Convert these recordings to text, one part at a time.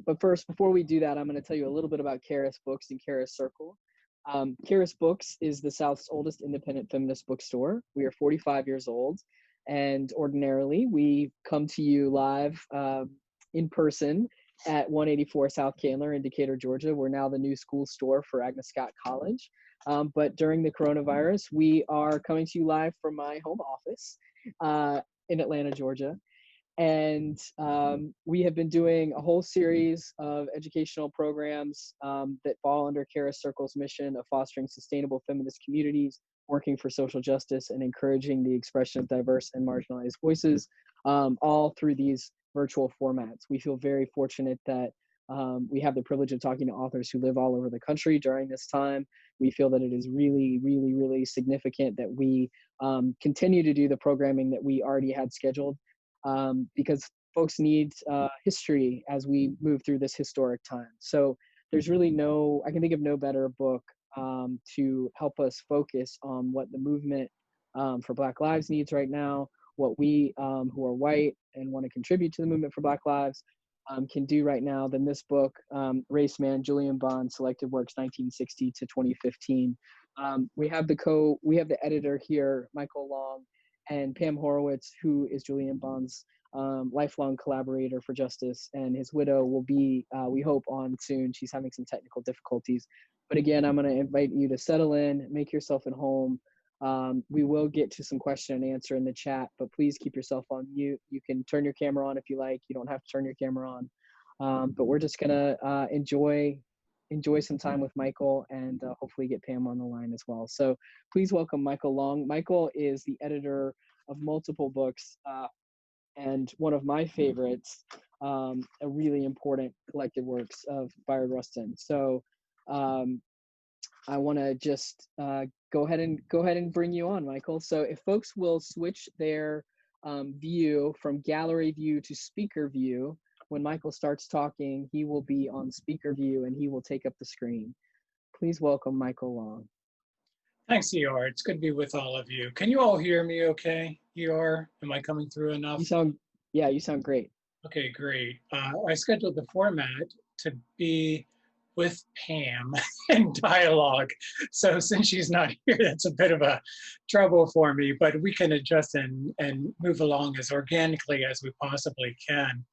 But first, before we do that, I'm going to tell you a little bit about Charis Books and Charis Circle. Charis Books is the South's oldest independent feminist bookstore. We are 45 years old, and ordinarily we come to you live in person at 184 South Candler in Decatur, Georgia. We're now the new school store for Agnes Scott College. But during the coronavirus, we are coming to you live from my home office in Atlanta, Georgia. And we have been doing a whole series of educational programs that fall under Charis Circle's mission of fostering sustainable feminist communities, working for social justice, and encouraging the expression of diverse and marginalized voices, all through these virtual formats. We feel very fortunate that we have the privilege of talking to authors who live all over the country during this time. We feel that it is really, really, really significant that we continue to do the programming that we already had scheduled. Because folks need history as we move through this historic time. So there's really I can think of no better book to help us focus on what the movement for Black Lives needs right now, what we who are white and want to contribute to the movement for Black Lives can do right now than this book, Race Man, Julian Bond, Selected Works 1960 to 2015. We have the editor here, Michael Long, and Pam Horowitz, who is Julian Bond's lifelong collaborator for justice, and his widow will be, we hope, on soon. She's having some technical difficulties. But again, I'm going to invite you to settle in, make yourself at home. We will get to some question and answer in the chat, but please keep yourself on mute. You can turn your camera on if you like. You don't have to turn your camera on. But we're just going to enjoy some time with Michael and hopefully get Pam on the line as well. So please welcome Michael Long. Michael is the editor of multiple books and one of my favorites, a really important collected works of Bayard Rustin. So I want to just go ahead and bring you on, Michael. So if folks will switch their view from gallery view to speaker view, when Michael starts talking, he will be on speaker view and he will take up the screen. Please welcome Michael Long. Thanks, ER. It's good to be with all of you. Can you all hear me okay, ER? Am I coming through enough? You sound great. Okay, great. I scheduled the format to be with Pam in dialogue. So since she's not here, that's a bit of a trouble for me, but we can adjust and move along as organically as we possibly can.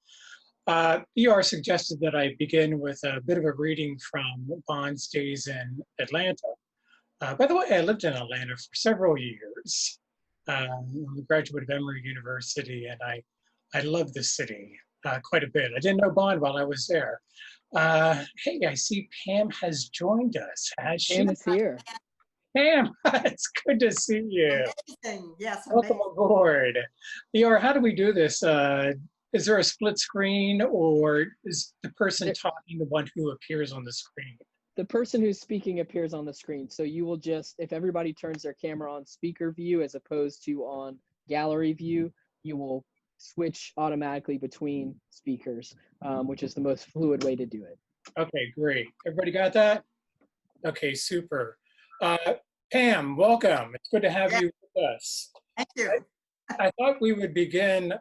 ER suggested that I begin with a bit of a reading from Bond's days in Atlanta. By the way, I lived in Atlanta for several years. I'm a graduate of Emory University, and I love the city quite a bit. I didn't know Bond while I was there. Hey, I see Pam has joined us. Pam is here. Pam, it's good to see you. Amazing. Yes, welcome aboard. ER, how do we do this? Is there a split screen, or is the person talking the one who appears on the screen? The person who's speaking appears on the screen. So you will just, if everybody turns their camera on speaker view as opposed to on gallery view, you will switch automatically between speakers, which is the most fluid way to do it. Okay, great. Everybody got that? Okay, super. Pam, welcome. It's good to have you with us. Thank you. I thought we would begin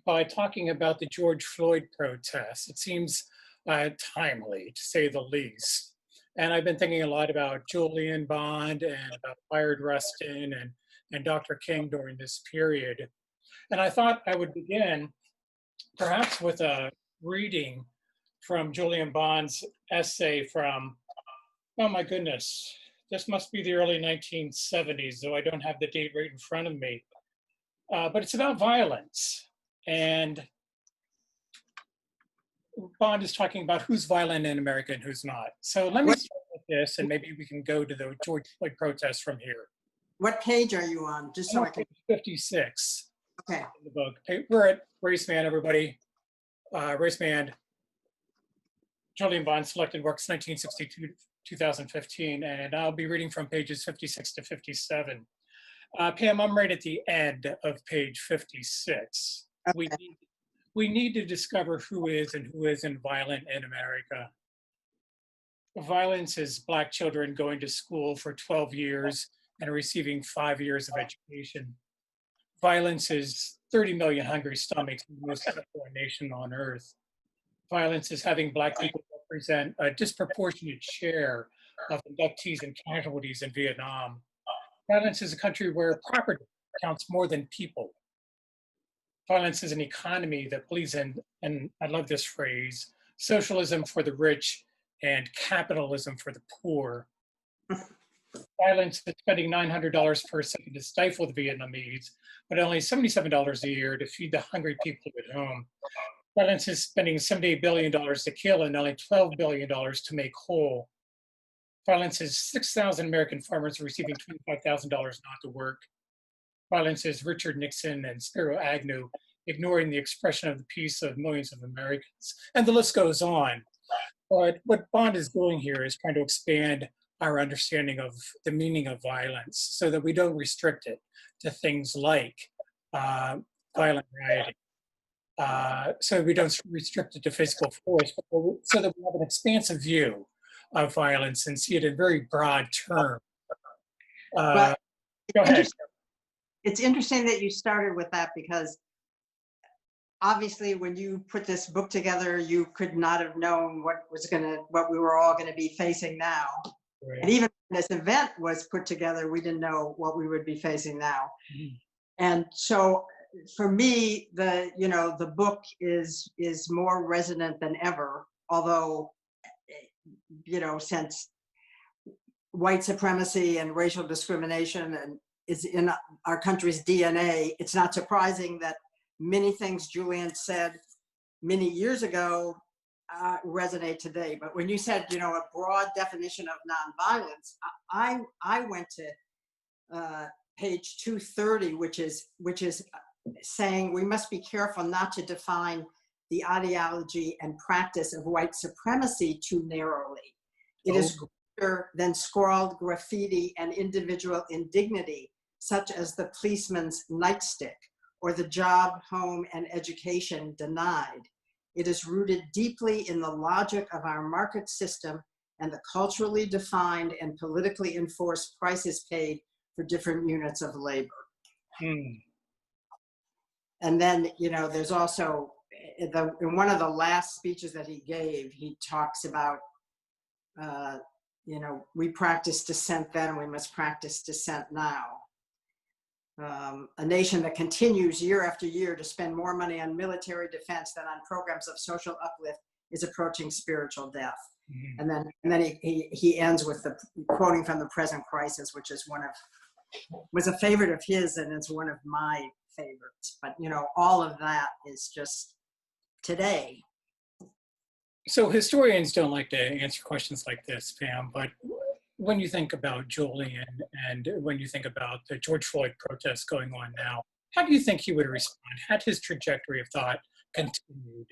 by talking about the George Floyd protests. It seems timely, to say the least. And I've been thinking a lot about Julian Bond and about Bayard Rustin and Dr. King during this period. And I thought I would begin perhaps with a reading from Julian Bond's essay from, oh my goodness, this must be the early 1970s, though I don't have the date right in front of me. But it's about violence. And Bond is talking about who's violent in America and who's not. So let me start with this, and maybe we can go to the George Floyd protests from here. What page are you on? Just so I can. Page 56. Okay. In the book. Hey, we're at Race Man, everybody. Race Man, Julian Bond, Selected Works, 1962 to 2015, and I'll be reading from pages 56 to 57. Pam, I'm right at the end of page 56. Okay. We need to discover who is and who isn't violent in America. Violence is Black children going to school for 12 years and receiving 5 years of education. Violence is 30 million hungry stomachs in the most poor nation on earth. violence is having Black people represent a disproportionate share of inductees and casualties in Vietnam. Violence is a country where property counts more than people. Violence is an economy that believes in, and I love this phrase, socialism for the rich and capitalism for the poor. Violence is spending $900 per second to stifle the Vietnamese, but only $77 a year to feed the hungry people at home. Violence is spending $78 billion to kill and only $12 billion to make whole. Violence is 6,000 American farmers receiving $25,000 not to work. Violence is Richard Nixon and Spiro Agnew ignoring the expression of the peace of millions of Americans. And the list goes on. But what Bond is doing here is trying to expand our understanding of the meaning of violence so that we don't restrict it to things like violent rioting. So we don't restrict it to physical force, so that we have an expansive view of violence and see it in very broad terms. But Go ahead. it's interesting that you started with that, because obviously when you put this book together, you could not have known what we were all gonna be facing now. Right. And even when this event was put together, we didn't know what we would be facing now. Mhm. And so for me, the book is more resonant than ever, although, since white supremacy and racial discrimination is in our country's DNA, it's not surprising that many things Julian said many years ago resonate today. But when you said, a broad definition of nonviolence, I went to page 230, which is saying we must be careful not to define the ideology and practice of white supremacy too narrowly. It is greater than scrawled graffiti and individual indignity, such as the policeman's nightstick or the job, home, and education denied. It is rooted deeply in the logic of our market system and the culturally defined and politically enforced prices paid for different units of labor. And then, there's also, in one of the last speeches that he gave, he talks about, we practice dissent then, we must practice dissent now. A nation that continues year after year to spend more money on military defense than on programs of social uplift is approaching spiritual death. Mm-hmm. And then he ends with the quoting from The Present Crisis, which is was a favorite of his, and it's one of my favorites. But all of that is just today. So historians don't like to answer questions like this, Pam, but when you think about Julian and when you think about the George Floyd protests going on now, how do you think he would respond had his trajectory of thought continued?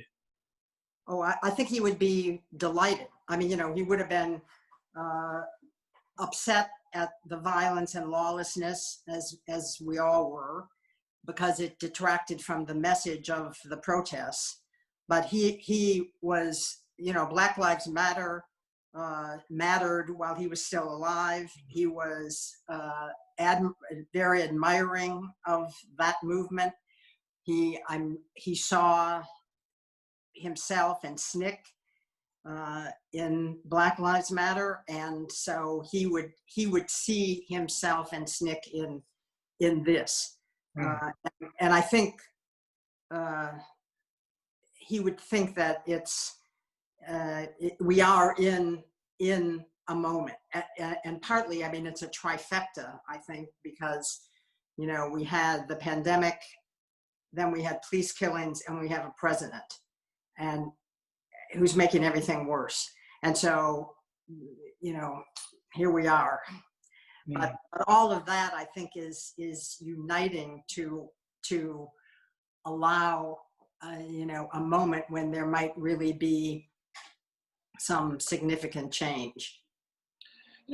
Oh, I think he would be delighted. I mean, he would have been upset at the violence and lawlessness, as we all were, because it detracted from the message of the protests. But he was, Black Lives Matter mattered while he was still alive. He was very admiring of that movement. He saw himself and SNCC in Black Lives Matter, and so he would see himself and SNCC in this, and I think he would think that we are in a moment, and partly, I mean, it's a trifecta, I think, because we had the pandemic, then we had police killings, and we have a president, and who's making everything worse. And so, here we are. But all of that, I think, is uniting to allow, a moment when there might really be some significant change.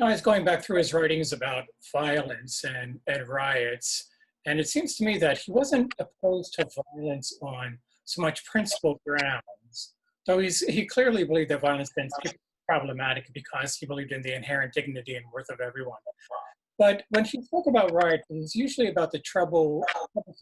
I was going back through his writings about violence and riots, and it seems to me that he wasn't opposed to violence on so much principled grounds, though he clearly believed that violence then was problematic because he believed in the inherent dignity and worth of everyone. But when he spoke about riots, it was usually about the troublesome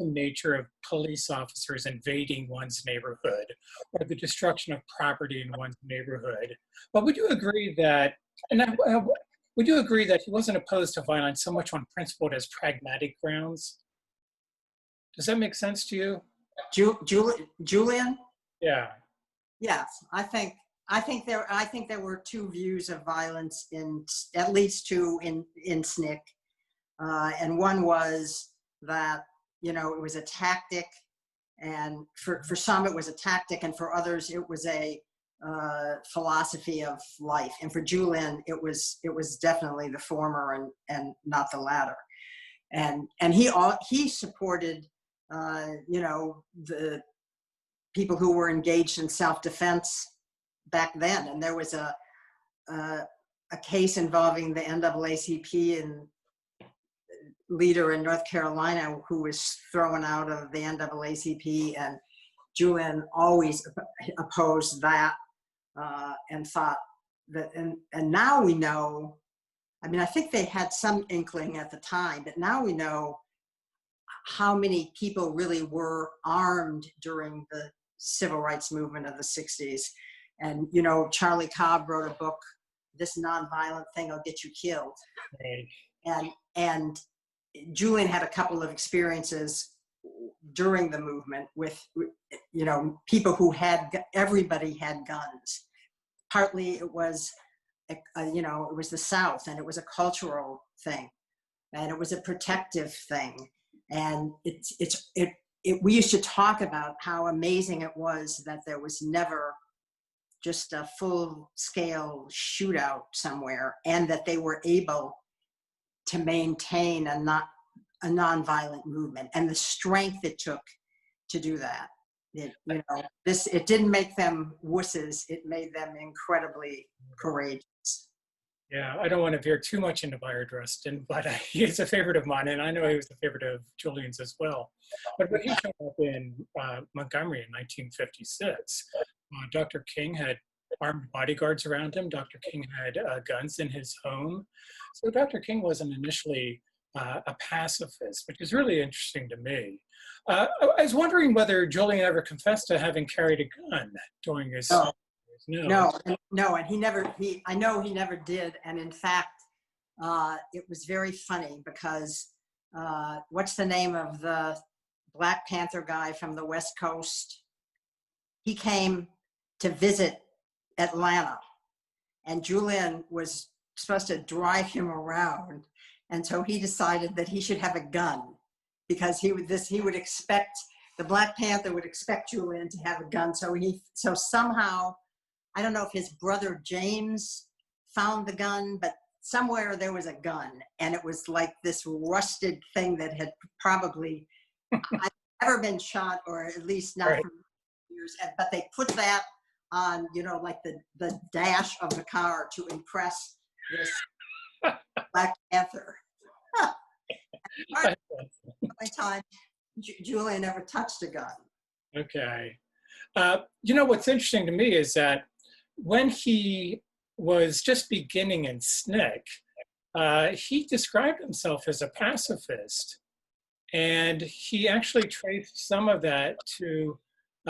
nature of police officers invading one's neighborhood or the destruction of property in one's neighborhood. But would you agree that, would you agree that he wasn't opposed to violence so much on principle as pragmatic grounds? Does that make sense to you? Julian? Yeah. Yes, I think there were two views of violence, at least two in SNCC, and one was that it was a tactic, and for some it was a tactic, and for others it was a philosophy of life. And for Julian, it was definitely the former and not the latter. And he supported the people who were engaged in self-defense back then. And there was a case involving the NAACP and leader in North Carolina who was thrown out of the NAACP, and Julian always opposed that and thought that, and now we know, I think they had some inkling at the time, but now we know how many people really were armed during the civil rights movement of the 60s. And, Charlie Cobb wrote a book, This Nonviolent Thing Will Get You Killed. Right. And Julian had a couple of experiences during the movement with, people who everybody had guns. Partly it was, it was the South, and it was a cultural thing, and it was a protective thing. And we used to talk about how amazing it was that there was never just a full-scale shootout somewhere, and that they were able to maintain a nonviolent movement, and the strength it took to do that. It didn't make them wusses, it made them incredibly courageous. Yeah, I don't want to veer too much into Bayard Rustin, but he's a favorite of mine, and I know he was a favorite of Julian's as well. But when he showed up in Montgomery in 1956, Dr. King had armed bodyguards around him. Dr. King had guns in his home. So Dr. King wasn't initially a pacifist, which is really interesting to me. I was wondering whether Julian ever confessed to having carried a gun during his... No, and I know he never did. And in fact, it was very funny because what's the name of the Black Panther guy from the West Coast? He came to visit Atlanta, and Julian was supposed to drive him around. And so he decided that he should have a gun, because the Black Panther would expect Julian to have a gun. So somehow, I don't know if his brother James found the gun, but somewhere there was a gun, and it was like this rusted thing that had probably never been shot, or at least not for years. But they put that on, like the dash of the car to impress this Black Panther. My time, Julian never touched a gun. Okay. What's interesting to me is that when he was just beginning in SNCC, he described himself as a pacifist, and he actually traced some of that to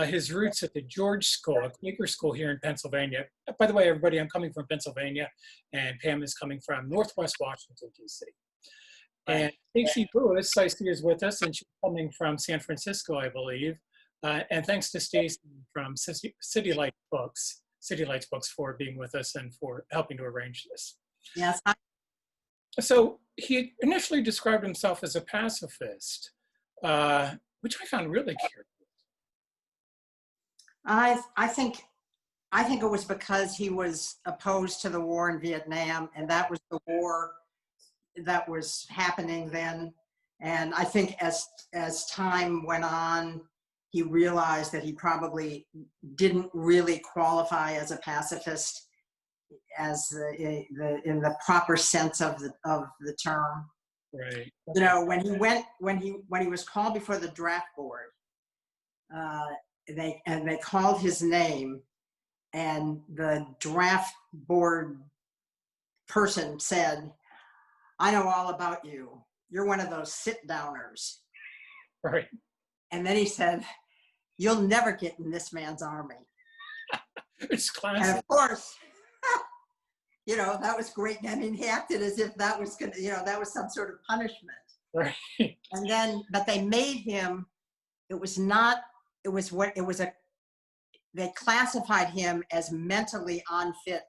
his roots at the George School, a Quaker school here in Pennsylvania. By the way, everybody, I'm coming from Pennsylvania, and Pam is coming from Northwest Washington, D.C. And Stacey Lewis, I see, is with us, and she's coming from San Francisco, I believe. And thanks to Stacey from City Lights Books for being with us and for helping to arrange this. Yes. So he initially described himself as a pacifist, which I found really curious. I think it was because he was opposed to the war in Vietnam, and that was the war that was happening then. And I think as time went on, he realized that he probably didn't really qualify as a pacifist as in the proper sense of the term. Right. When he was called before the draft board, they called his name, and the draft board person said, I know all about you. You're one of those sit-downers. Right. And then he said, you'll never get in this man's army. It's classic. And of course, you know, that was great. I mean, he acted as if that was gonna, you know, that was some sort of punishment. Right. And then, but they made him, they classified him as mentally unfit.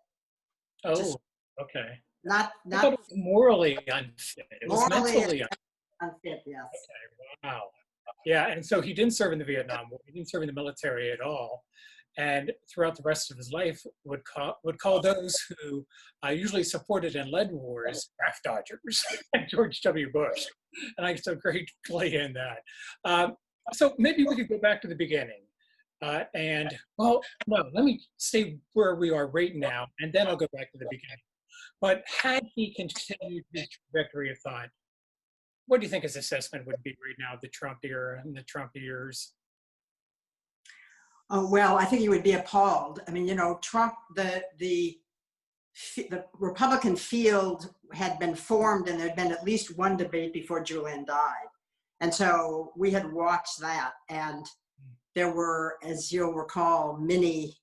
Oh, okay. Not I thought it was morally unfit. It was morally mentally unfit, yes. Okay, wow. Yeah, and so he didn't serve in the Vietnam War. He didn't serve in the military at all. And throughout the rest of his life would call those who usually supported and led wars draft dodgers, like George W. Bush. And I took great glee in that. So maybe we could go back to the beginning. Well, no, let me stay where we are right now, and then I'll go back to the beginning. But had he continued his trajectory of thought, what do you think his assessment would be right now of the Trump era and the Trump years? Oh, well, I think he would be appalled. I mean, you know, Trump, the Republican field had been formed, and there had been at least one debate before Julian died. And so we had watched that, and there were, as you'll recall, many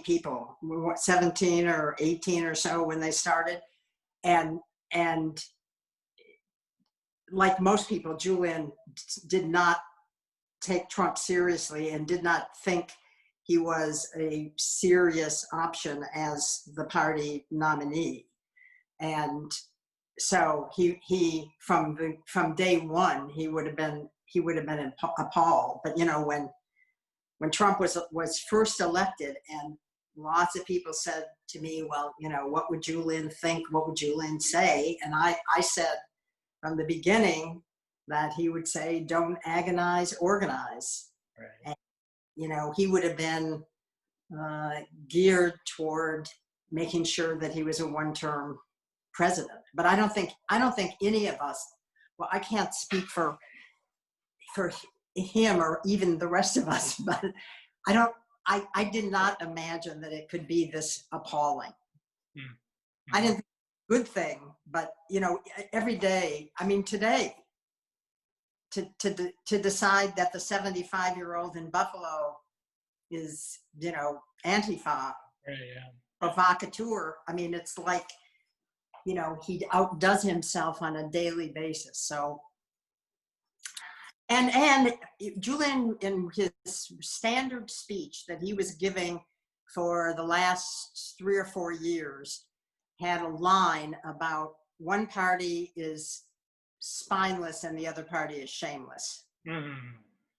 people, 17 or 18 or so when they started. And like most people, Julian did not take Trump seriously and did not think he was a serious option as the party nominee. And so he from day one, he would have been appalled. But you know, when Trump was first elected, and lots of people said to me, well, you know, what would Julian think? What would Julian say? And I said from the beginning that he would say, don't agonize, organize. Right. And, you know, he would have been geared toward making sure that he was a one-term president. But I don't think any of us, well, I can't speak for him or even the rest of us, but I did not imagine that it could be this appalling. Mm-hmm. I didn't think it was a good thing, but you know, every day, I mean, today, to decide that the 75-year-old in Buffalo is, you know, Antifa, provocateur. I mean, it's like, you know, he outdoes himself on a daily basis. So, and Julian, in his standard speech that he was giving for the last 3 or 4 years, had a line about one party is spineless and the other party is shameless. Mm.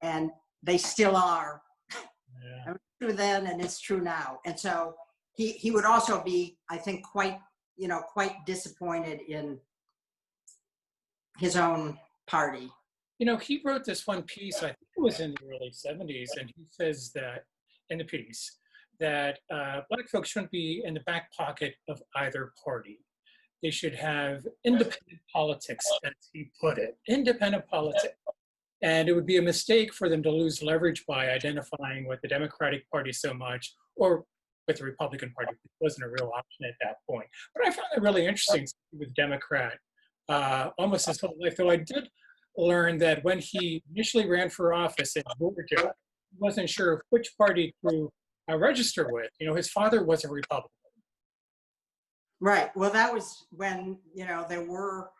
And they still are. Yeah. It was true then and it's true now. And so he would also be, I think, quite disappointed in his own party. You know, he wrote this one piece, I think it was in the early 70s, and he says that in the piece that Black folks shouldn't be in the back pocket of either party. They should have independent politics, as he put it, independent politics. And it would be a mistake for them to lose leverage by identifying with the Democratic Party so much, or with the Republican Party, which wasn't a real option at that point. But I found it really interesting with Democrat almost his whole life, though I did learn that when he initially ran for office in Georgia, he wasn't sure which party to register with. You know, his father was a Republican. Right. Well, that was when, you know, there were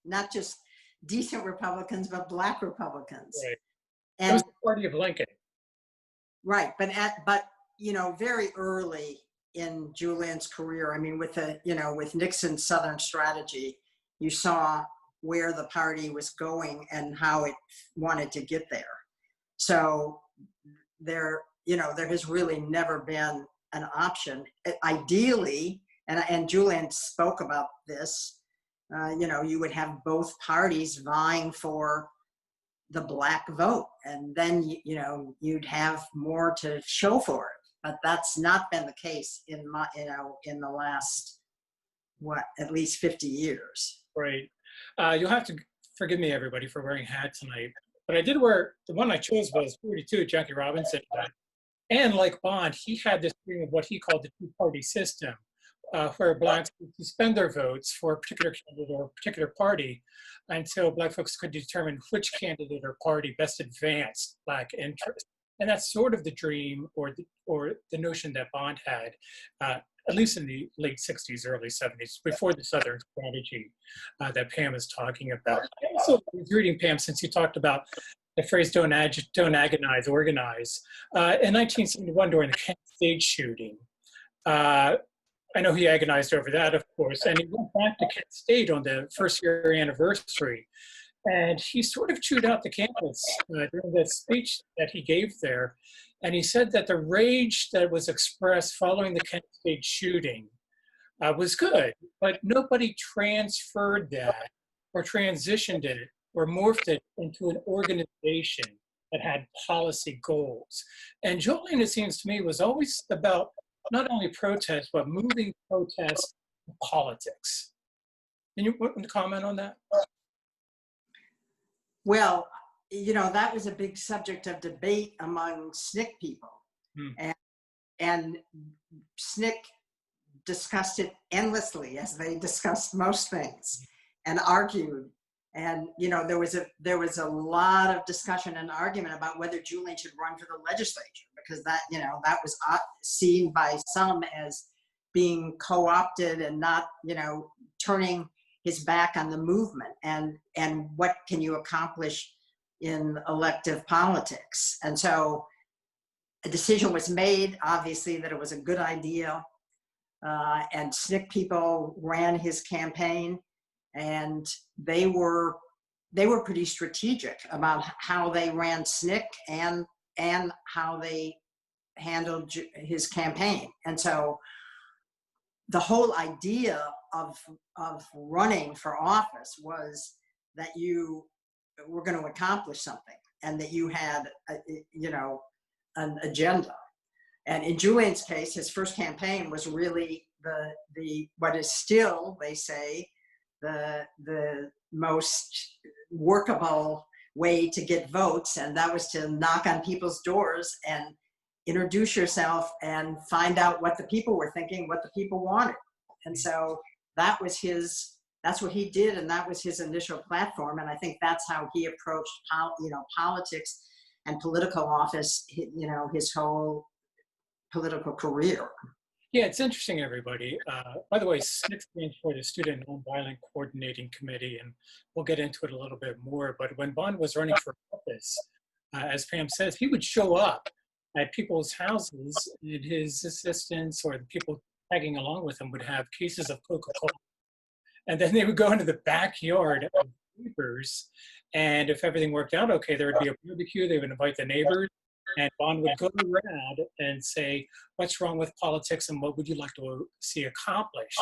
not just decent Republicans, but Black Republicans. Right. And that was the party of Lincoln. Right. But you know, very early in Julian's career, I mean, with Nixon's Southern strategy, you saw where the party was going and how it wanted to get there. So there has really never been an option. Ideally, and Julian spoke about this, you know, you would have both parties vying for the Black vote, and then, you know, you'd have more to show for it. But that's not been the case in the last, at least 50 years. Right. You'll have to forgive me, everybody, for wearing a hat tonight. But I did wear, the one I chose was 42, Jackie Robinson. And like Bond, he had this dream of what he called the two-party system, where blacks would suspend their votes for a particular candidate or a particular party until black folks could determine which candidate or party best advanced black interests. And that's sort of the dream or the notion that Bond had, at least in the late 60s, early 70s, before the Southern strategy that Pam is talking about. So I was reading, Pam, since you talked about the phrase don't agonize, organize. In 1971, during the Kent State shooting, I know he agonized over that, of course, and he went back to Kent State on the first year anniversary. And he sort of chewed out the campus during that speech that he gave there. And he said that the rage that was expressed following the Kent State shooting was good, but nobody transferred that or transitioned it or morphed it into an organization that had policy goals. And Julian, it seems to me, was always about not only protest, but moving protest to politics. Can you want to comment on that? Well, you know, that was a big subject of debate among SNCC people. And SNCC discussed it endlessly, as they discussed most things, and argued. And, you know, there was a lot of discussion and argument about whether Julian should run for the legislature, because that, you know, that was seen by some as being co-opted and not, you know, turning his back on the movement, and what can you accomplish in elective politics. And so a decision was made, obviously, that it was a good idea, and SNCC people ran his campaign, and they were pretty strategic about how they ran SNCC and how they handled his campaign. And so the whole idea of running for office was that you were going to accomplish something, and that you had, you know, an agenda. And in Julian's case, his first campaign was really the what is still, they say, the most workable way to get votes, and that was to knock on people's doors and introduce yourself and find out what the people were thinking, what the people wanted. And so that's what he did, and that was his initial platform. And I think that's how he approached, you know, politics and political office, you know, his whole political career. Yeah, it's interesting, everybody. By the way, SNCC stands for the Student Nonviolent Coordinating Committee, and we'll get into it a little bit more. But when Bond was running for office, as Pam says, he would show up at people's houses, and his assistants or the people tagging along with him would have cases of Coca-Cola. And then they would go into the backyard of neighbors, and if everything worked out okay, there would be a barbecue. They would invite the neighbors, and Bond would go around and say, what's wrong with politics and what would you like to see accomplished?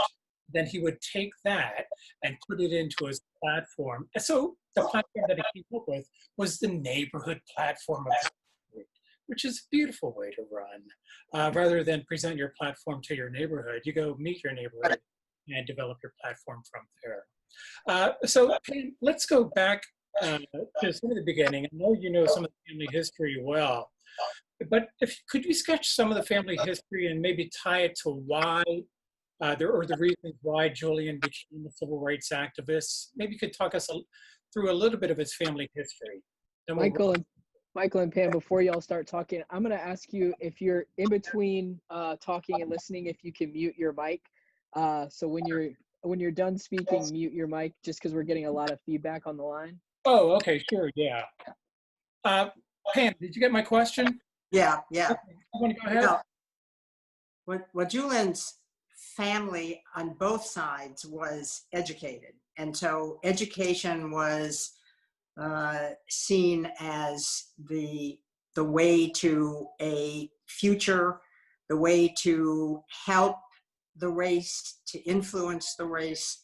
Then he would take that and put it into his platform. And so the platform that he came up with was the neighborhood platform of the country, which is a beautiful way to run. Rather than present your platform to your neighborhood, you go meet your neighborhood and develop your platform from there. So Pam, let's go back to some of the beginning. I know you know some of the family history well, but could you sketch some of the family history and maybe tie it to why, or the reasons why Julian became a civil rights activist? Maybe you could talk us through a little bit of his family history. Michael and Pam, before y'all start talking, I'm going to ask you, if you're in between talking and listening, if you can mute your mic. So when you're done speaking, mute your mic, just because we're getting a lot of feedback on the line. Oh, okay, sure, yeah. Pam, did you get my question? Yeah. Okay, you want to go ahead? Well, Julian's family on both sides was educated. And so education was seen as the way to a future, the way to help the race, to influence the race.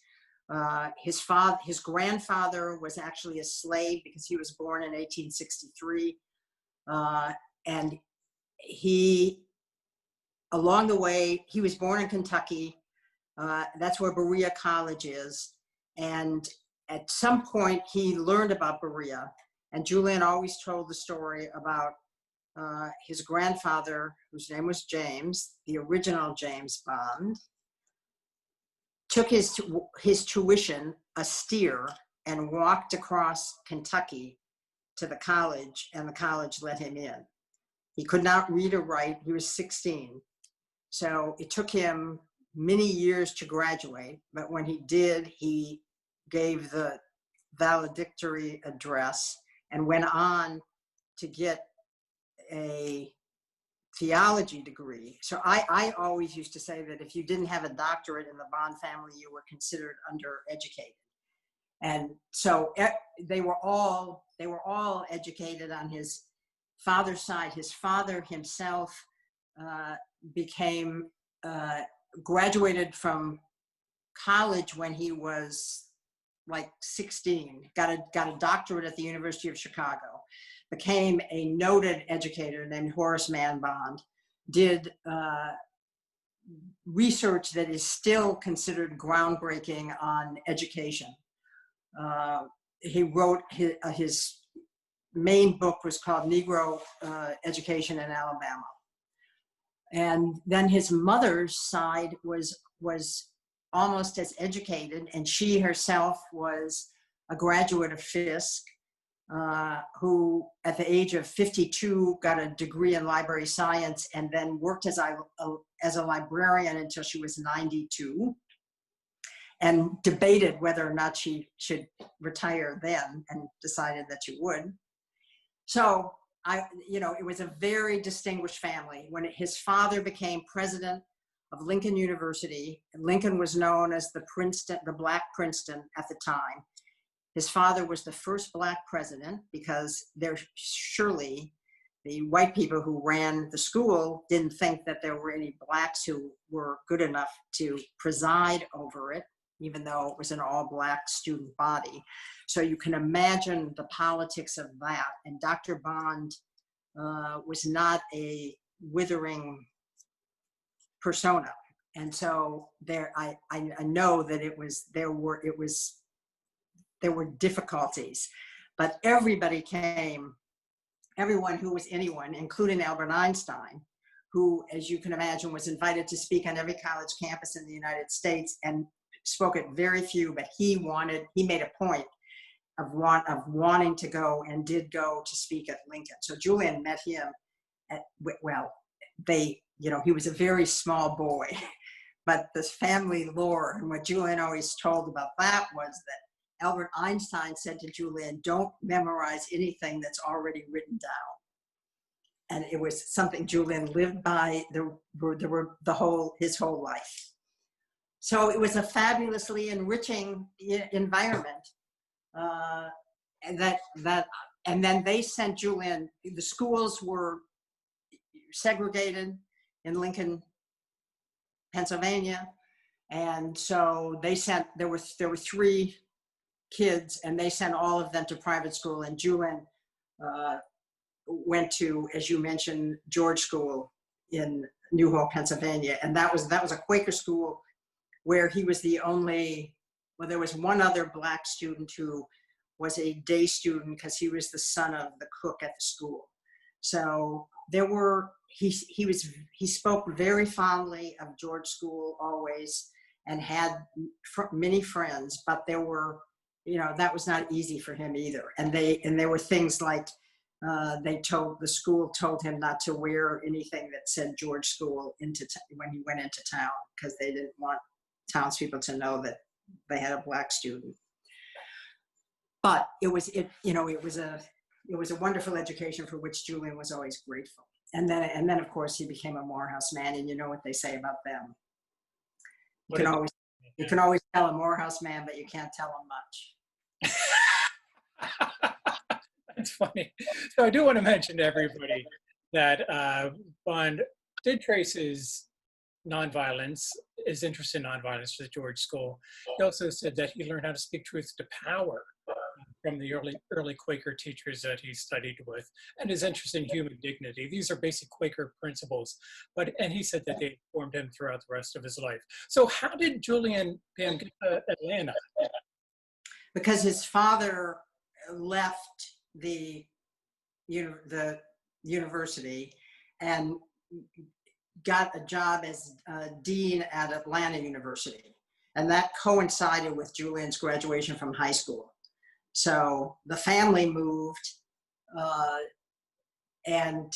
His grandfather was actually a slave because he was born in 1863. And along the way, he was born in Kentucky. That's where Berea College is. And at some point, he learned about Berea. And Julian always told the story about his grandfather, whose name was James, the original James Bond, took his tuition, a steer, and walked across Kentucky to the college, and the college let him in. He could not read or write. He was 16. So it took him many years to graduate, but when he did, he gave the valedictory address and went on to get a theology degree. So I always used to say that if you didn't have a doctorate in the Bond family, you were considered undereducated. And so they were all educated on his father's side. His father himself graduated from college when he was like 16, got a doctorate at the University of Chicago, became a noted educator named Horace Mann Bond, did research that is still considered groundbreaking on education. He wrote his main book was called Negro Education in Alabama. And then his mother's side was almost as educated, and she herself was a graduate of Fisk, who at the age of 52 got a degree in library science and then worked as a librarian until she was 92, and debated whether or not she should retire then, and decided that she would. So it was a very distinguished family. When his father became president of Lincoln University, Lincoln was known as the Black Princeton at the time. His father was the first Black president because surely the white people who ran the school didn't think that there were any Blacks who were good enough to preside over it, even though it was an all-Black student body. So you can imagine the politics of that. And Dr. Bond was not a withering persona. And so I know that there were difficulties, but everybody came, everyone who was anyone, including Albert Einstein, who, as you can imagine, was invited to speak on every college campus in the United States and spoke at very few, but he made a point of wanting to go, and did go to speak at Lincoln. So Julian met him he was a very small boy, but this family lore, and what Julian always told about that was that Albert Einstein said to Julian, "Don't memorize anything that's already written down." And it was something Julian lived by his whole life. So it was a fabulously enriching environment. And then they sent Julian, the schools were segregated in Lincoln, Pennsylvania. And so there were 3 kids, and they sent all of them to private school. And Julian went to, as you mentioned, George School in New Hope, Pennsylvania. And that was a Quaker school where he was the only, there was one other Black student who was a day student because he was the son of the cook at the school. So he spoke very fondly of George School always, and had many friends, but there were, that was not easy for him either. And there were things like, the school told him not to wear anything that said George School when he went into town, because they didn't want townspeople to know that they had a Black student. But it was a wonderful education for which Julian was always grateful. And then of course he became a Morehouse man, and you know what they say about them. You can always tell a Morehouse man, but you can't tell him much. That's funny. So I do want to mention to everybody that Bond did trace his nonviolence, his interest in nonviolence to the George School. He also said that he learned how to speak truth to power from the early Quaker teachers that he studied with, and his interest in human dignity. These are basic Quaker principles, and he said that they informed him throughout the rest of his life. So how did Julian Bond get to Atlanta? Because his father left the university and got a job as dean at Atlanta University. And that coincided with Julian's graduation from high school. So the family moved, and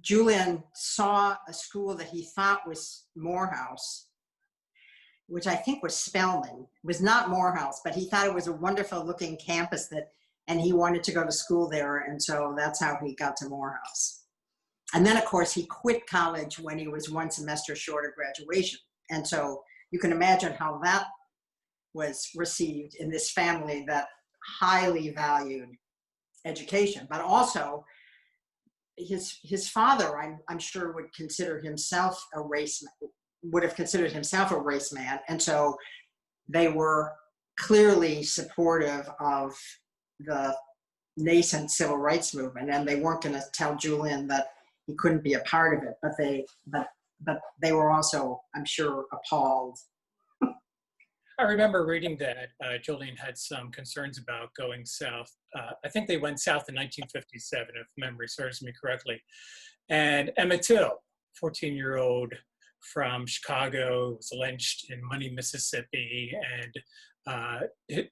Julian saw a school that he thought was Morehouse, which I think was Spelman. It was not Morehouse, but he thought it was a wonderful looking campus and he wanted to go to school there. And so that's how he got to Morehouse. And then of course he quit college when he was one semester short of graduation. And so you can imagine how that was received in this family that highly valued education, but also his father, I'm sure would have considered himself a race man. And so they were clearly supportive of the nascent civil rights movement, and they weren't going to tell Julian that he couldn't be a part of it, but they were also, I'm sure, appalled. I remember reading that Julian had some concerns about going south. I think they went south in 1957, if memory serves me correctly. And Emmett Till, 14-year-old from Chicago, was lynched in Money, Mississippi, and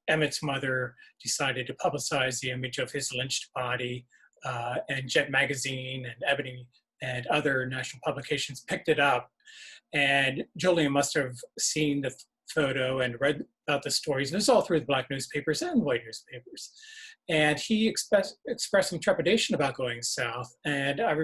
Emmett's mother decided to publicize the image of his lynched body, and Jet Magazine and Ebony and other national publications picked it up. And Julian must have seen the photo and read about the stories. It was all through the black newspapers and white newspapers. And he expressed some trepidation about going south. And I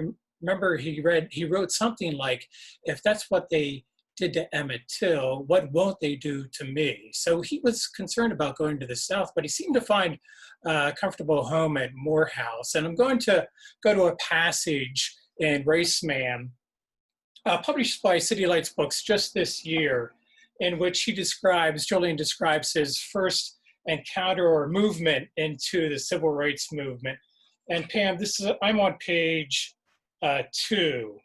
remember he wrote something like, if that's what they did to Emmett Till, what won't they do to me? So he was concerned about going to the south, but he seemed to find a comfortable home at Morehouse. And I'm going to go to a passage in Race Man, published by City Lights Books just this year, in which Julian describes his first encounter or movement into the civil rights movement. And Pam, I'm on page 2.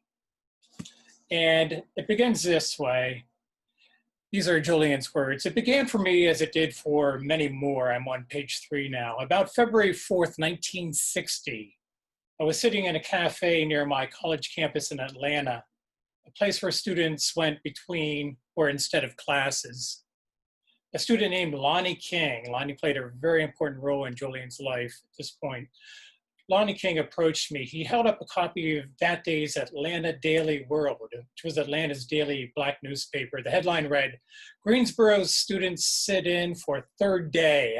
And it begins this way. These are Julian's words. It began for me as it did for many more. I'm on page 3 now. About February 4th, 1960, I was sitting in a cafe near my college campus in Atlanta, a place where students went between or instead of classes. A student named Lonnie King. Lonnie played a very important role in Julian's life at this point. Lonnie King approached me. He held up a copy of that day's Atlanta Daily World, which was Atlanta's daily black newspaper. The headline read, "Greensboro's students sit in for third day!"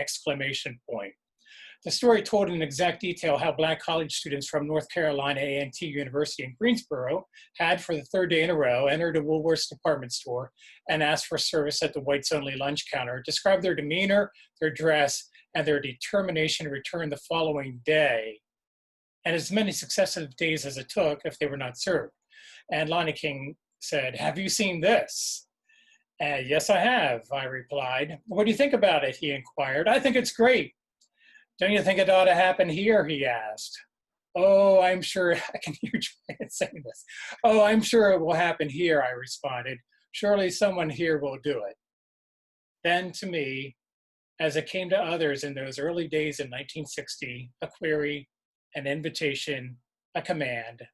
The story told in exact detail how black college students from North Carolina A&T University in Greensboro had, for the third day in a row, entered a Woolworth's department store and asked for service at the whites-only lunch counter, described their demeanor, their dress, and their determination to return the following day, and as many successive days as it took if they were not served. And Lonnie King said, "Have you seen this?" "Yes, I have," I replied. "What do you think about it?" he inquired. "I think it's great." "Don't you think it ought to happen here?" he asked. "Oh, I'm sure," I can hear Julian saying this. "Oh, I'm sure it will happen here," I responded. "Surely someone here will do it." Then to me, as it came to others in those early days in 1960, a query, an invitation, a command.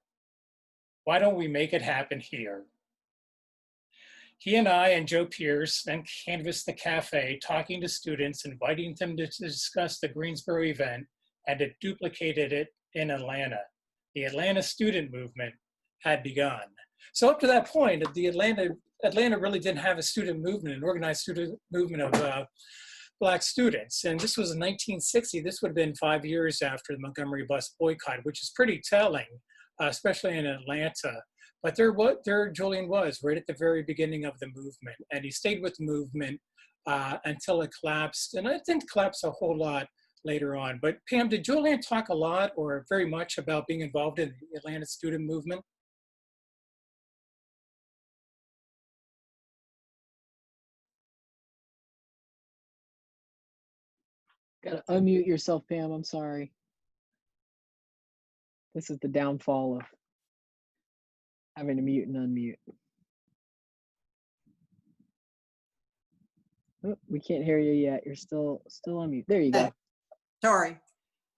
Why don't we make it happen here? He and I and Joe Pierce then canvassed the cafe, talking to students, inviting them to discuss the Greensboro event, and it duplicated it in Atlanta. The Atlanta student movement had begun. So up to that point, Atlanta really didn't have a student movement, an organized student movement of black students. And this was in 1960. This would have been 5 years after the Montgomery bus boycott, which is pretty telling, especially in Atlanta. But there Julian was, right at the very beginning of the movement. And he stayed with the movement until it collapsed. And it didn't collapse a whole lot later on. But Pam, did Julian talk a lot or very much about being involved in the Atlanta student movement? Gotta unmute yourself, Pam. I'm sorry. This is the downfall of having to mute and unmute. Oh, we can't hear you yet. You're still on mute. There you go. Sorry.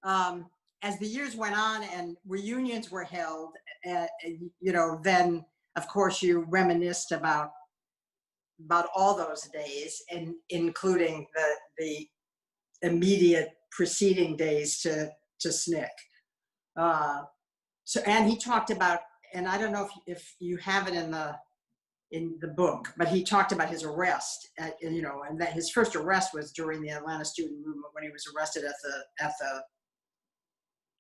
As the years went on and reunions were held, then of course you reminisced about about all those days, and including the immediate preceding days to SNCC. So, and he talked about, and I don't know if you have it in the book, but he talked about his arrest, and that his first arrest was during the Atlanta student movement when he was arrested at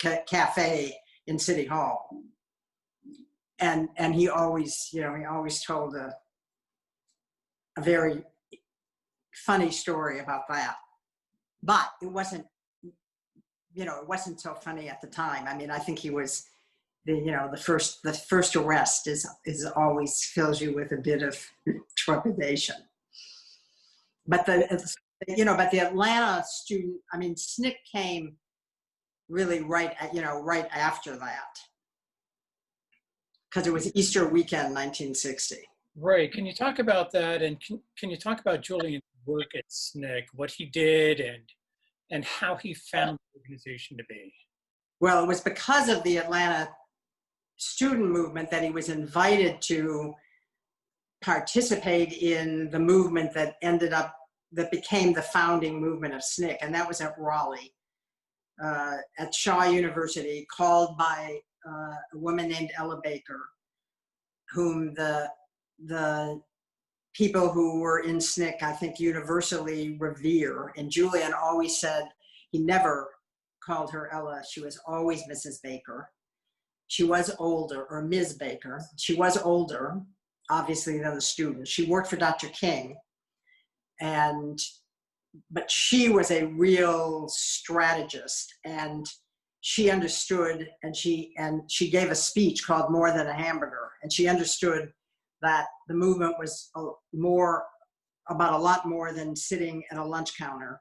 the cafe in City Hall. And he always told a very funny story about that. But it wasn't so funny at the time. I mean, I think he was, the first arrest is always fills you with a bit of trepidation. But the Atlanta student, I mean, SNCC came really right after that, because it was Easter weekend, 1960. Right. Can you talk about that? And can you talk about Julian's work at SNCC, what he did and how he found the organization to be? Well, it was because of the Atlanta student movement that he was invited to participate in the movement that became the founding movement of SNCC, and that was at Raleigh, at Shaw University, called by a woman named Ella Baker, whom the people who were in SNCC, I think, universally revere. And Julian always said he never called her Ella. She was always Mrs. Baker. She was older, or Ms. Baker. She was older, obviously, than the students. She worked for Dr. King, but she was a real strategist, and she understood, and she gave a speech called More Than a Hamburger, and she understood that the movement was about a lot more than sitting at a lunch counter,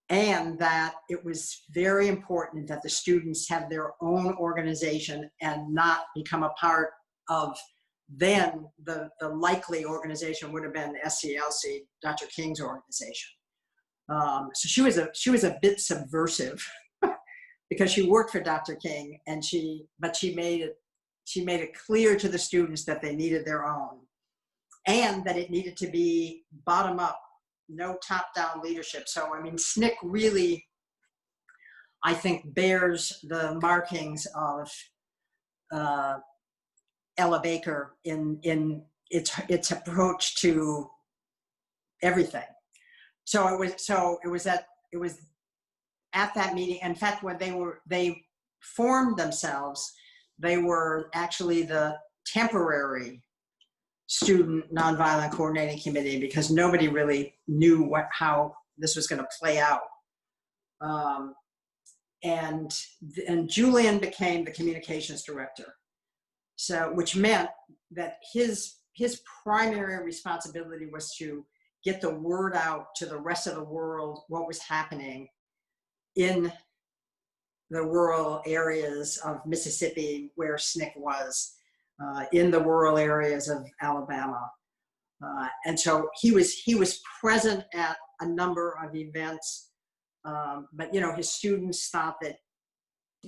and that it was very important that the students have their own organization and not become a part of then the likely organization would have been SCLC, Dr. King's organization. So she was a bit subversive because she worked for Dr. King, but she made it clear to the students that they needed their own, and that it needed to be bottom up, no top-down leadership. So, I mean, SNCC really, I think, bears the markings of Ella Baker in its approach to everything. So it was at that meeting. In fact, when they formed themselves, they were actually the temporary student nonviolent coordinating committee, because nobody really knew how this was going to play out. And Julian became the communications director. So, which meant that his primary responsibility was to get the word out to the rest of the world what was happening in the rural areas of Mississippi, where SNCC was, in the rural areas of Alabama. And so he was present at a number of events, but his students thought that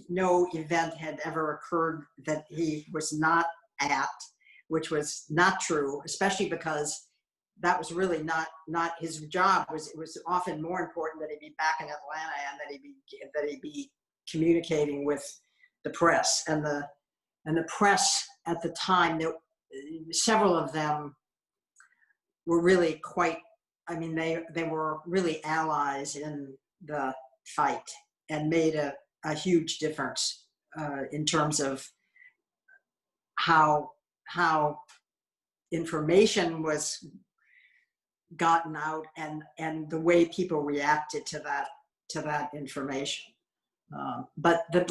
no event had ever occurred that he was not at, which was not true, especially because that was really not his job. It was often more important that he be back in Atlanta and that he be communicating with the press. And the press at the time, several of them were really quite, I mean, they were really allies in the fight and made a huge difference in terms of how information was gotten out and the way people reacted to that information. But the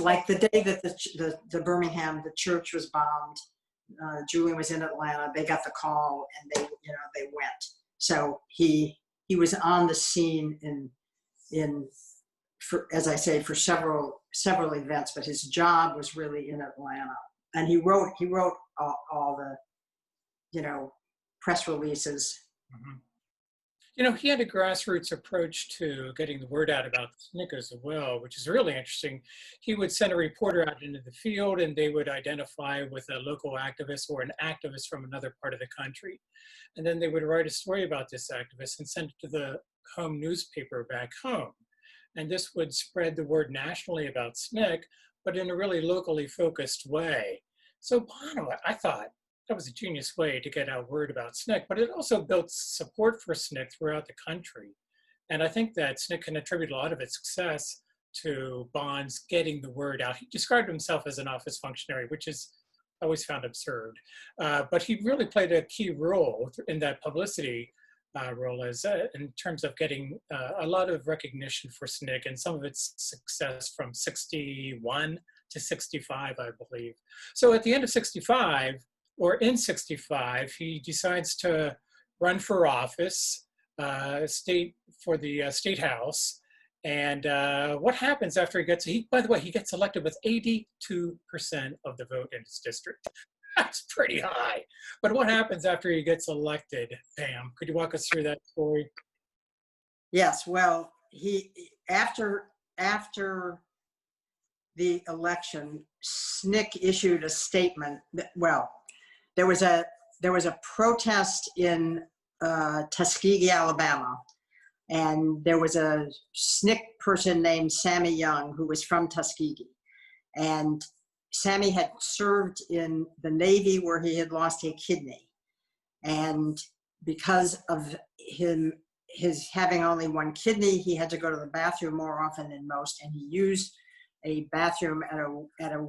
day that the Birmingham, the church was bombed, Julian was in Atlanta, they got the call and they went. So he was on the scene as I say, for several events, but his job was really in Atlanta. And he wrote all the, press releases. Mm-hmm. You know, he had a grassroots approach to getting the word out about SNCC as well, which is really interesting. He would send a reporter out into the field and they would identify with a local activist or an activist from another part of the country. And then they would write a story about this activist and send it to the home newspaper back home. And this would spread the word nationally about SNCC, but in a really locally focused way. So Bono, I thought, that was a genius way to get out word about SNCC, but it also built support for SNCC throughout the country. And I think that SNCC can attribute a lot of its success to Bond's getting the word out. He described himself as an office functionary, which is always found absurd. But he really played a key role in that publicity role in terms of getting a lot of recognition for SNCC and some of its success from 61 to 65, I believe. So at the end of 65, or in 65, he decides to run for office, for the state house. And what happens after he gets, by the way, he gets elected with 82% of the vote in his district. That's pretty high. But what happens after he gets elected, Pam? Could you walk us through that story? Yes, well, after the election, SNCC issued a statement that, well, there was a protest in Tuskegee, Alabama, and there was a SNCC person named Sammy Young who was from Tuskegee, and Sammy had served in the Navy where he had lost a kidney, and because of his having only one kidney, he had to go to the bathroom more often than most, and he used a bathroom at a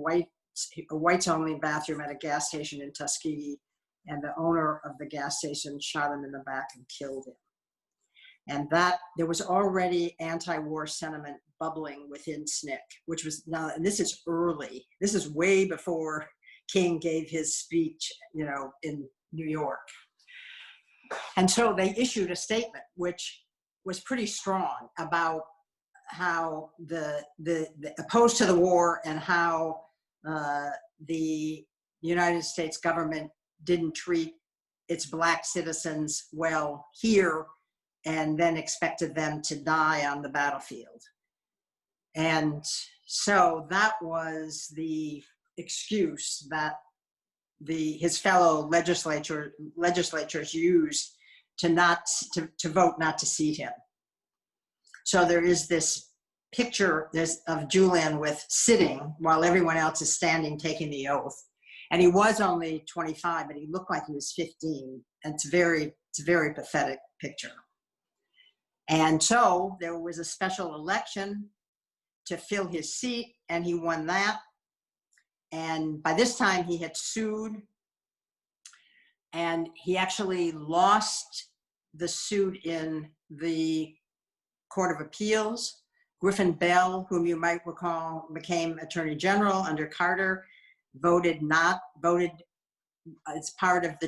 whites only bathroom at a gas station in Tuskegee, and the owner of the gas station shot him in the back and killed him. And that there was already anti-war sentiment bubbling within SNCC, which was now, and this is early. This is way before King gave his speech, you know, in New York. And so they issued a statement which was pretty strong about how the opposed to the war and how the United States government didn't treat its Black citizens well here, and then expected them to die on the battlefield. And so that was the excuse that his fellow legislators used to vote not to seat him. So there is this picture of Julian sitting while everyone else is standing taking the oath. And he was only 25, but he looked like he was 15. And it's a very pathetic picture. And so there was a special election to fill his seat, and he won that. And by this time he had sued, and he actually lost the suit in the Court of Appeals. Griffin Bell, whom you might recall became Attorney General under Carter, voted as part of the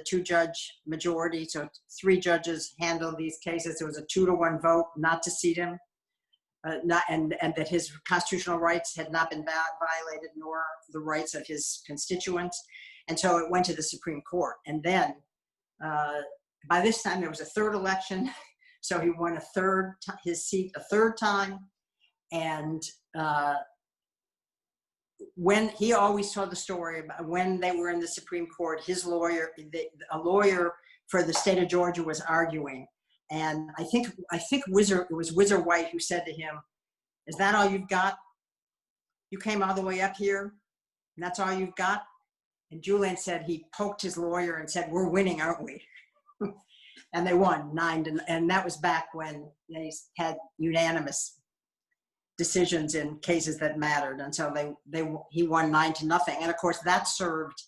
two-judge majority. So 3 judges handled these cases. There was a 2-to-1 vote not to seat him, and that his constitutional rights had not been violated, nor the rights of his constituents. And so it went to the Supreme Court. And then by this time there was a 3rd election. So he won his seat a 3rd time. And when he always told the story about when they were in the Supreme Court, his lawyer, a lawyer for the state of Georgia, was arguing. And I think it was Whizzer White who said to him, "Is that all you've got? You came all the way up here and that's all you've got?" And Julian said he poked his lawyer and said, "We're winning, aren't we?" And they won 9-0, and that was back when they had unanimous decisions in cases that mattered. And so he won 9-0. And of course that served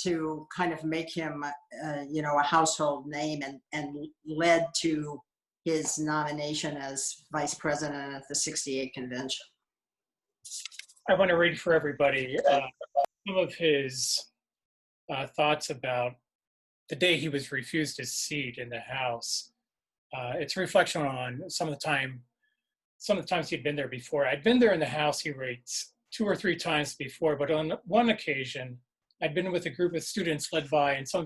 to kind of make him, a household name, and led to his nomination as vice president at the '68 convention. I want to read for everybody some of his thoughts about the day he was refused his seat in the House. It's a reflection on some of the times he'd been there before. I'd been there in the House, he writes, 2 or 3 times before, but on one occasion, I'd been with a group of students led by, and some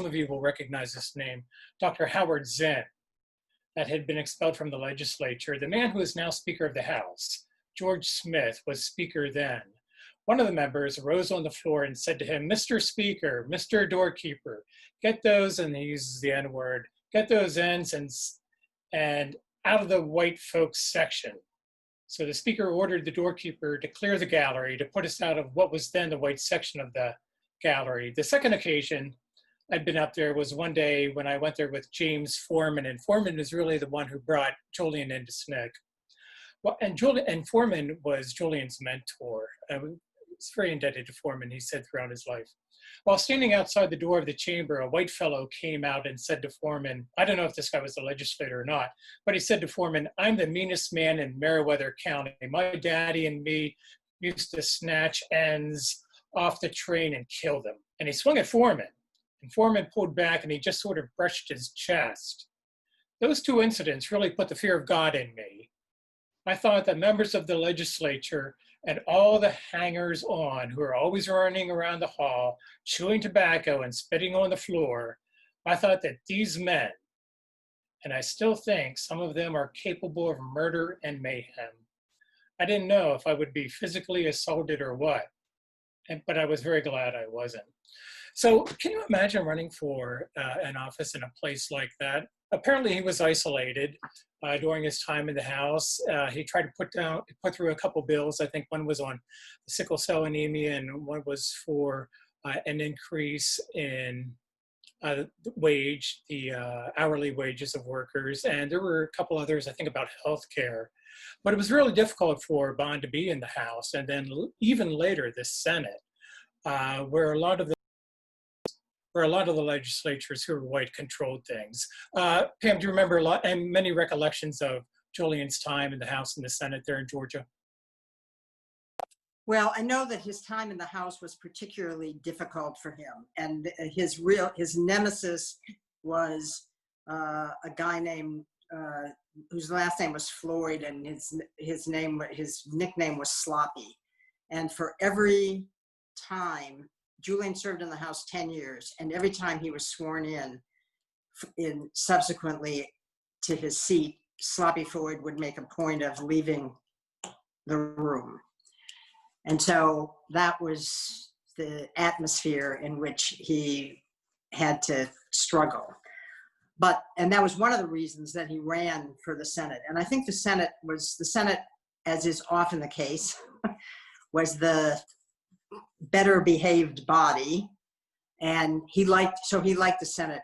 of you will recognize this name, Dr. Howard Zinn. that had been expelled from the legislature, the man who is now Speaker of the House, George Smith, was Speaker then. One of the members rose on the floor and said to him, "Mr. Speaker, Mr. Doorkeeper, get those," and he uses the N-word, "get those ends and out of the white folks section." So the speaker ordered the doorkeeper to clear the gallery to put us out of what was then the white section of the gallery. The second occasion I'd been up there was one day when I went there with James Foreman, and Foreman is really the one who brought Julian into SNCC. Well, and Foreman was Julian's mentor. I was very indebted to Foreman, he said, throughout his life. While standing outside the door of the chamber, a white fellow came out and said to Foreman, I don't know if this guy was a legislator or not, but he said to Foreman, "I'm the meanest man in Meriwether County. My daddy and me used to snatch ends off the train and kill them." And he swung at Foreman, and Foreman pulled back and he just sort of brushed his chest. Those two incidents really put the fear of God in me. I thought that members of the legislature and all the hangers-on who are always running around the hall, chewing tobacco and spitting on the floor, I thought that these men, and I still think some of them are capable of murder and mayhem. I didn't know if I would be physically assaulted or what, but I was very glad I wasn't. So can you imagine running for an office in a place like that? Apparently he was isolated during his time in the House. He tried to put through a couple bills. I think one was on sickle cell anemia and one was for an increase in the hourly wages of workers. And there were a couple others, I think, about healthcare. But it was really difficult for Bond to be in the House. And then even later, the Senate, where a lot of the legislatures who were white controlled things. Pam, do you remember many recollections of Julian's time in the House and the Senate there in Georgia? Well, I know that his time in the House was particularly difficult for him, and his nemesis was a guy named whose last name was Floyd, and his nickname was Sloppy. And for every time, Julian served in the House 10 years, and every time he was sworn in subsequently to his seat, Sloppy Floyd would make a point of leaving the room. And so that was the atmosphere in which he had to struggle. And that was one of the reasons that he ran for the Senate. And I think the Senate, as is often the case, was the better behaved body. And he liked the Senate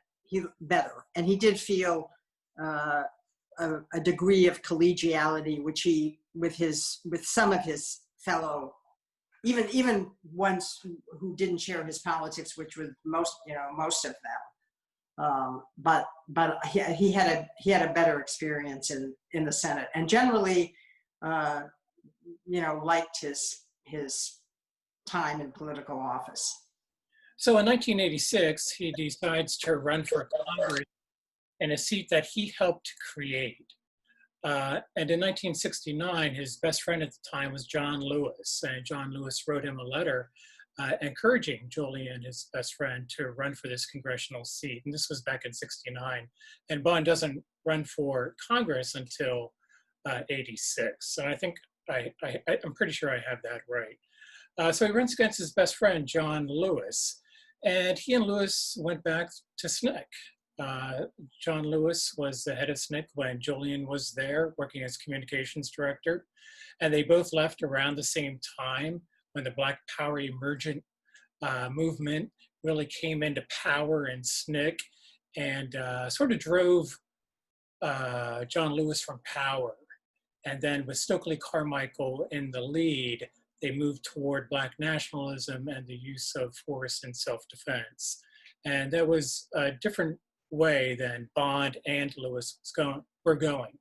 better. And he did feel a degree of collegiality, which he, with some of his fellow, even ones who didn't share his politics, which was most of them. But he had a better experience in the Senate, and generally, liked his time in political office. So in 1986, he decides to run for Congress in a seat that he helped create. And in 1969, his best friend at the time was John Lewis. And John Lewis wrote him a letter encouraging Julian, his best friend, to run for this congressional seat. And this was back in '69. And Bond doesn't run for Congress until '86. And I think I'm pretty sure I have that right. So he runs against his best friend, John Lewis. And he and Lewis went back to SNCC. John Lewis was the head of SNCC when Julian was there working as communications director. And they both left around the same time when the Black Power emergent movement really came into power in SNCC and sort of drove John Lewis from power. And then with Stokely Carmichael in the lead, they moved toward Black nationalism and the use of force in self-defense. And that was a different way than Bond and Lewis were going.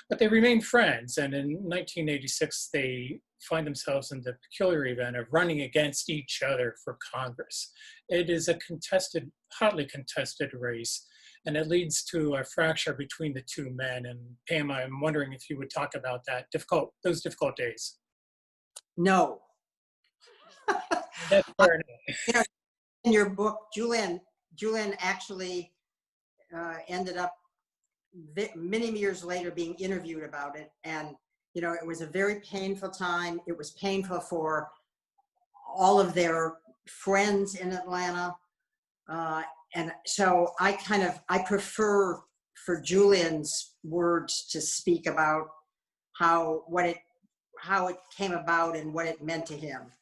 But they remained friends, and in 1986, they find themselves in the peculiar event of running against each other for Congress. It is a hotly contested race, and it leads to a fracture between the two men. And Pam, I'm wondering if you would talk about those difficult days. No. That's fair enough. In your book, Julian actually ended up many years later being interviewed about it. And, you know, it was a very painful time. It was painful for all of their friends in Atlanta. And so I prefer for Julian's words to speak about how it came about and what it meant to him.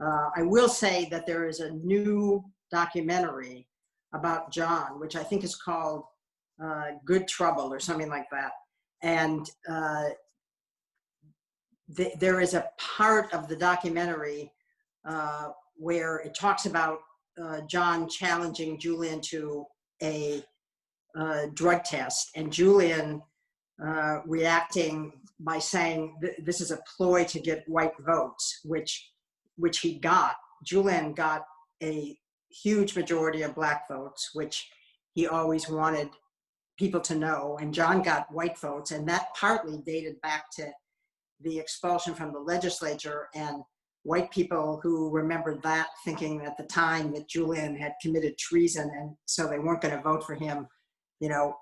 I will say that there is a new documentary about John, which I think is called Good Trouble or something like that. And there is a part of the documentary where it talks about John challenging Julian to a drug test, and Julian reacting by saying this is a ploy to get white votes, which he got. Julian got a huge majority of black votes, which he always wanted people to know, and John got white votes, and that partly dated back to the expulsion from the legislature, and white people who remembered that, thinking at the time that Julian had committed treason, and so they weren't going to vote for him, you know,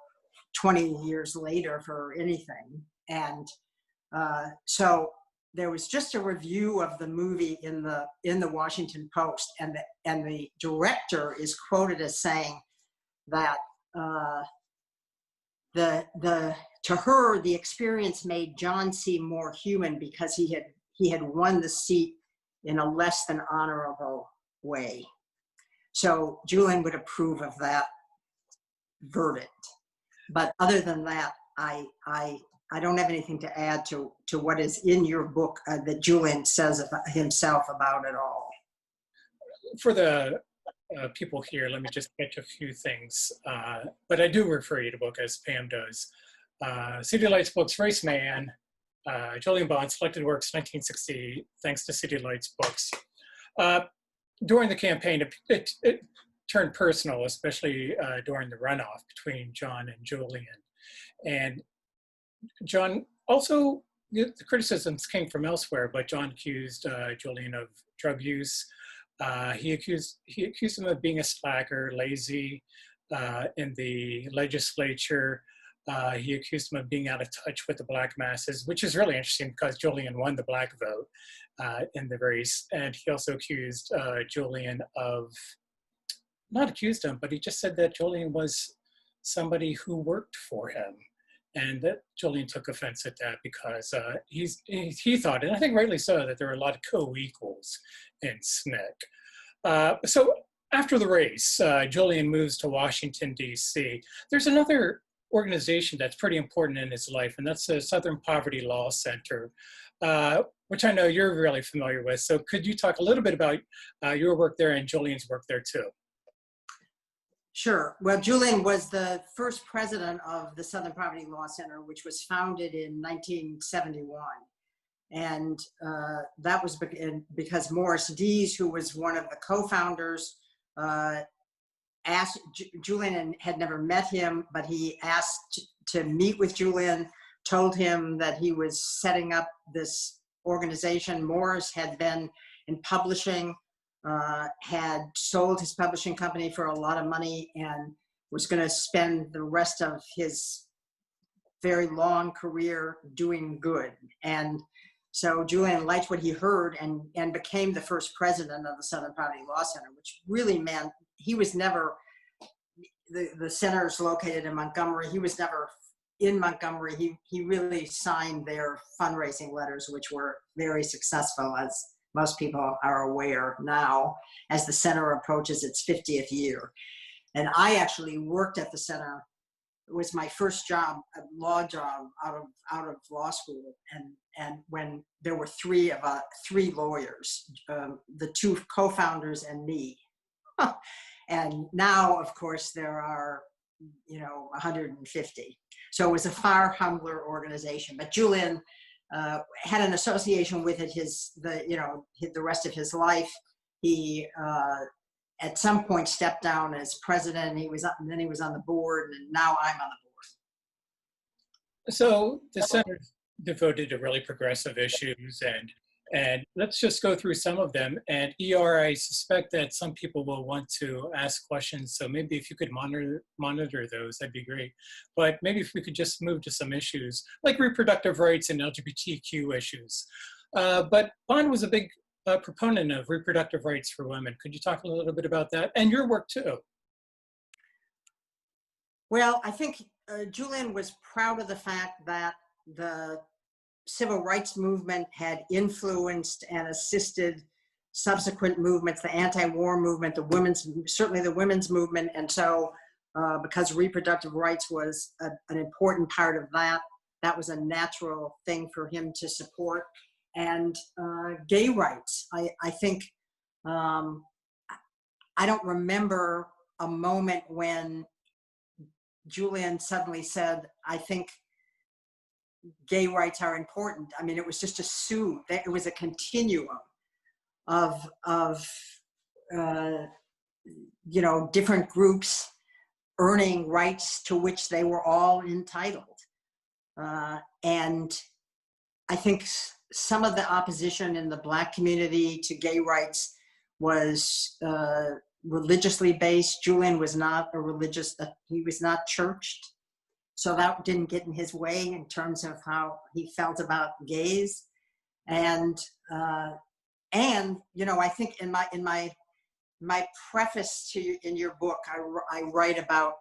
20 years later for anything. And so there was just a review of the movie in the Washington Post, and the director is quoted as saying that to her, the experience made John seem more human because he had won the seat in a less than honorable way. So Julian would approve of that verdict. But other than that, I don't have anything to add to what is in your book that Julian says about himself about it all. For the people here, let me just catch a few things. But I do refer you to book, as Pam does. City Lights books, Race Man, Julian Bond, Selected Works, 1960, thanks to City Lights books. During the campaign, it turned personal, especially during the runoff between John and Julian. And John also, the criticisms came from elsewhere, but John accused Julian of drug use. He accused him of being a slacker, lazy in the legislature. He accused him of being out of touch with the black masses, which is really interesting because Julian won the black vote in the race. And he also accused Julian of, not accused him, but he just said that Julian was somebody who worked for him. And that Julian took offense at that because he thought, and I think rightly so, that there were a lot of co-equals in SNCC. So after the race, Julian moves to Washington, D.C. There's another organization that's pretty important in his life, and that's the Southern Poverty Law Center, which I know you're really familiar with. So could you talk a little bit about your work there and Julian's work there too? Sure. Well, Julian was the first president of the Southern Poverty Law Center, which was founded in 1971. And that was because Morris Dees, who was one of the co-founders, asked, Julian had never met him, but he asked to meet with Julian, told him that he was setting up this organization. Morris had been in publishing, had sold his publishing company for a lot of money and was going to spend the rest of his very long career doing good. And so Julian liked what he heard and became the first president of the Southern Poverty Law Center, which really meant he was never, the center is located in Montgomery. He was never in Montgomery. He really signed their fundraising letters, which were very successful, as most people are aware now, as the center approaches its 50th year. And I actually worked at the center. It was my first job, a law job out of law school. And when there were three lawyers, the two co-founders and me. And now, of course, there are, 150. So it was a far humbler organization. But Julian had an association with it the rest of his life. He at some point stepped down as president, and then he was on the board, and now I'm on the board. So the center devoted to really progressive issues, and And let's just go through some of them. And ER, I suspect that some people will want to ask questions. So maybe if you could monitor those, that'd be great. But maybe if we could just move to some issues like reproductive rights and LGBTQ issues. But Bond was a big proponent of reproductive rights for women. Could you talk a little bit about that and your work too? Well, I think Julian was proud of the fact that the civil rights movement had influenced and assisted subsequent movements, the anti-war movement, certainly the women's movement. And so because reproductive rights was an important part of that, that was a natural thing for him to support. And gay rights, I think, I don't remember a moment when Julian suddenly said, I think gay rights are important. I mean, it was just assumed that it was a continuum of different groups earning rights to which they were all entitled. And I think some of the opposition in the Black community to gay rights was religiously based. Julian was not he was not churched. So that didn't get in his way in terms of how he felt about gays. And I think in my preface in your book, I write about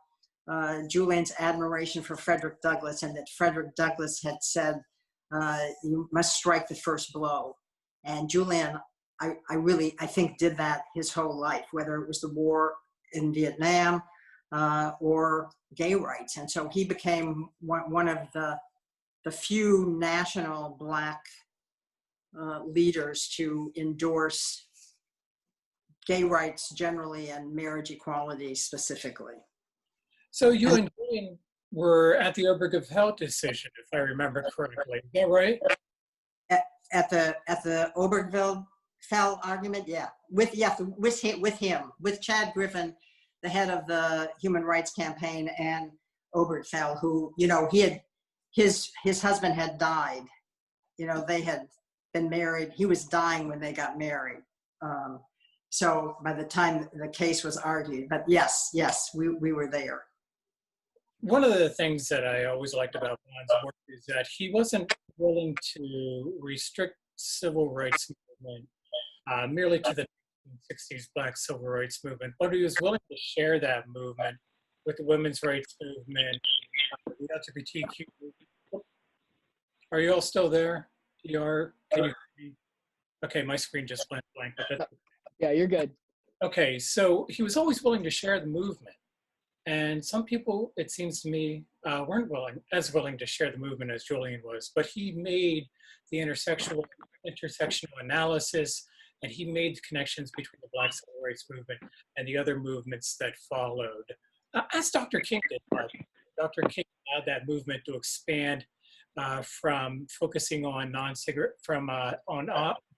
Julian's admiration for Frederick Douglass, and that Frederick Douglass had said, you must strike the first blow. And Julian, I think did that his whole life, whether it was the war in Vietnam or gay rights. And so he became one of the few national Black leaders to endorse gay rights generally and marriage equality specifically. So you and Julian were at the Obergefell decision, if I remember correctly. Is that right? At the Obergefell argument, yeah. With him, with Chad Griffin, the head of the Human Rights Campaign, and Obergefell, who, his husband had died. They had been married. He was dying when they got married. So by the time the case was argued, but yes, we were there. One of the things that I always liked about Bond's work is that he wasn't willing to restrict civil rights movement merely to the 1960s Black civil rights movement, but he was willing to share that movement with the women's rights movement, the LGBTQ movement. Are you all still there? Can you hear me? Okay, my screen just went blank. Yeah, you're good. Okay, so he was always willing to share the movement. And some people, it seems to me, weren't as willing to share the movement as Julian was, but he made the intersectional analysis, and he made the connections between the Black civil rights movement and the other movements that followed, as Dr. King did. Dr. King allowed that movement to expand from focusing on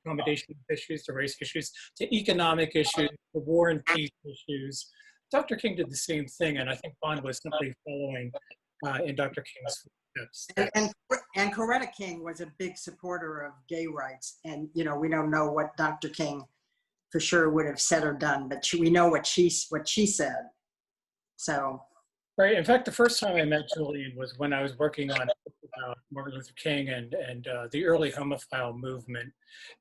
accommodation issues to race issues to economic issues, to war and peace issues. Dr. King did the same thing, and I think Bond was simply following in Dr. King's footsteps. And Coretta King was a big supporter of gay rights, and we don't know what Dr. King for sure would have said or done, but we know what she said. So. Right. In fact, the first time I met Julian was when I was working on Martin Luther King and the early homophile movement.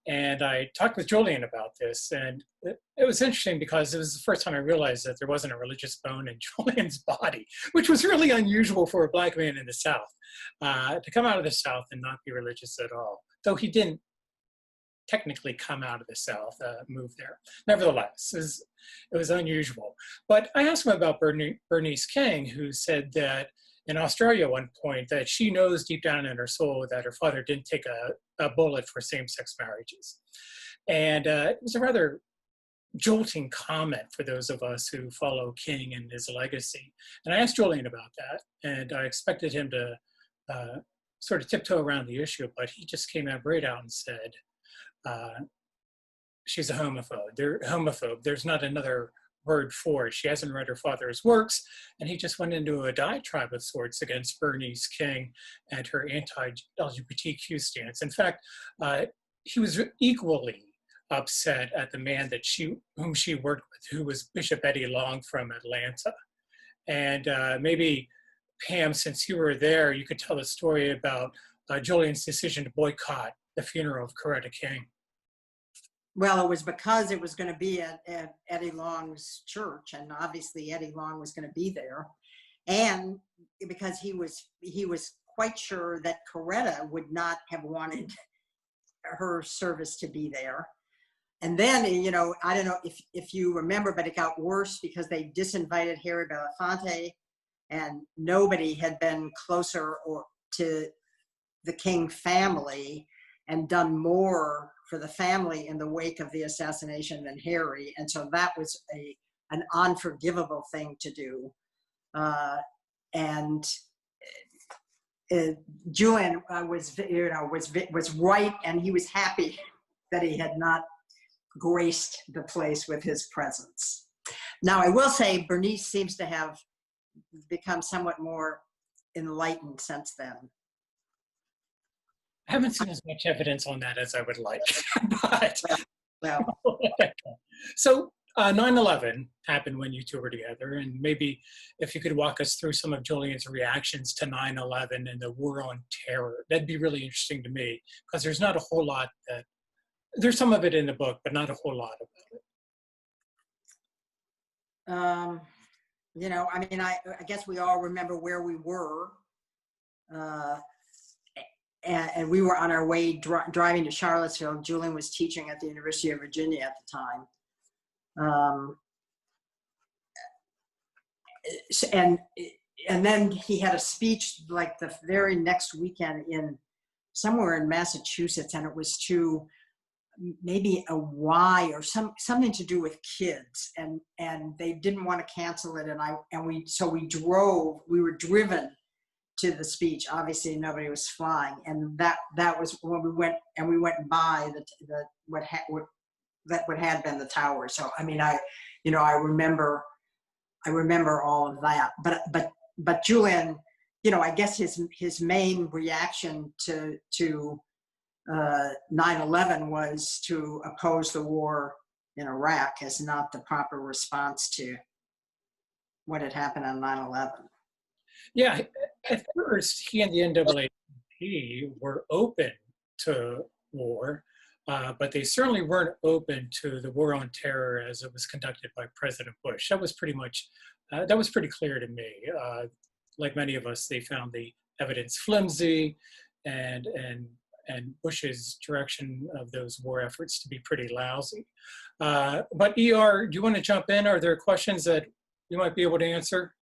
And I talked with Julian about this. And it was interesting because it was the first time I realized that there wasn't a religious bone in Julian's body, which was really unusual for a Black man in the South, to come out of the South and not be religious at all. Though he didn't technically come out of the South, move there. Nevertheless, it was unusual. But I asked him about Bernice King, who said that in Australia at one point that she knows deep down in her soul that her father didn't take a bullet for same-sex marriages. And it was a rather jolting comment for those of us who follow King and his legacy. And I asked Julian about that, and I expected him to sort of tiptoe around the issue, but he just came out right out and said, she's a homophobe. There's not another word for it. She hasn't read her father's works, and he just went into a diatribe of sorts against Bernice King and her anti-LGBTQ stance. In fact, he was equally upset at the man that whom she worked with, who was Bishop Eddie Long from Atlanta. And maybe, Pam, since you were there, you could tell the story about Julian's decision to boycott the funeral of Coretta King. Well, it was because it was going to be at Eddie Long's church, and obviously Eddie Long was going to be there, and because he was quite sure that Coretta would not have wanted her service to be there. And then, you know, I don't know if you remember, but it got worse because they disinvited Harry Belafonte, and nobody had been closer to the King family and done more for the family in the wake of the assassination than Harry. And so that was an unforgivable thing to do. Julian was right, and he was happy that he had not graced the place with his presence. Now, I will say Bernice seems to have become somewhat more enlightened since then. I haven't seen as much evidence on that as I would like, but well, so 9/11 happened when you two were together, and maybe if you could walk us through some of Julian's reactions to 9/11 and the war on terror, that'd be really interesting to me, because there's not a whole lot there's some of it in the book, but not a whole lot about it. You know, I mean, I guess we all remember where we were. And we were on our way driving to Charlottesville. Julian was teaching at the University of Virginia at the time. And then he had a speech like the very next weekend somewhere in Massachusetts, and it was to maybe a Y or something to do with kids, and they didn't want to cancel it, we were driven to the speech. Obviously nobody was flying, and that was when we went by what had been the tower. So I mean, I remember all of that, but Julian, you know, I guess his main reaction to 9/11 was to oppose the war in Iraq as not the proper response to what had happened on 9/11. Yeah, at first, he and the NAACP were open to war, but they certainly weren't open to the war on terror as it was conducted by President Bush. That was pretty clear to me. Like many of us, they found the evidence flimsy, and Bush's direction of those war efforts to be pretty lousy. But ER, do you want to jump in? Are there questions that you might be able to answer?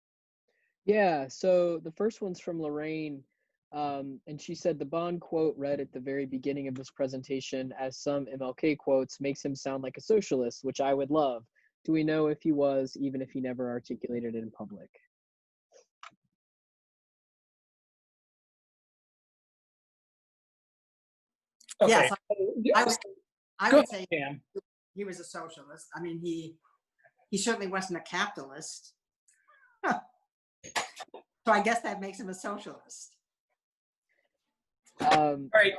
Yeah, so the first one's from Lorraine, and she said the Bond quote read at the very beginning of this presentation as some MLK quotes makes him sound like a socialist, which I would love. Do we know if he was, even if he never articulated it in public? Okay. Yes, I would say Pam. he was a socialist. I mean, he certainly wasn't a capitalist. So I guess that makes him a socialist. All right.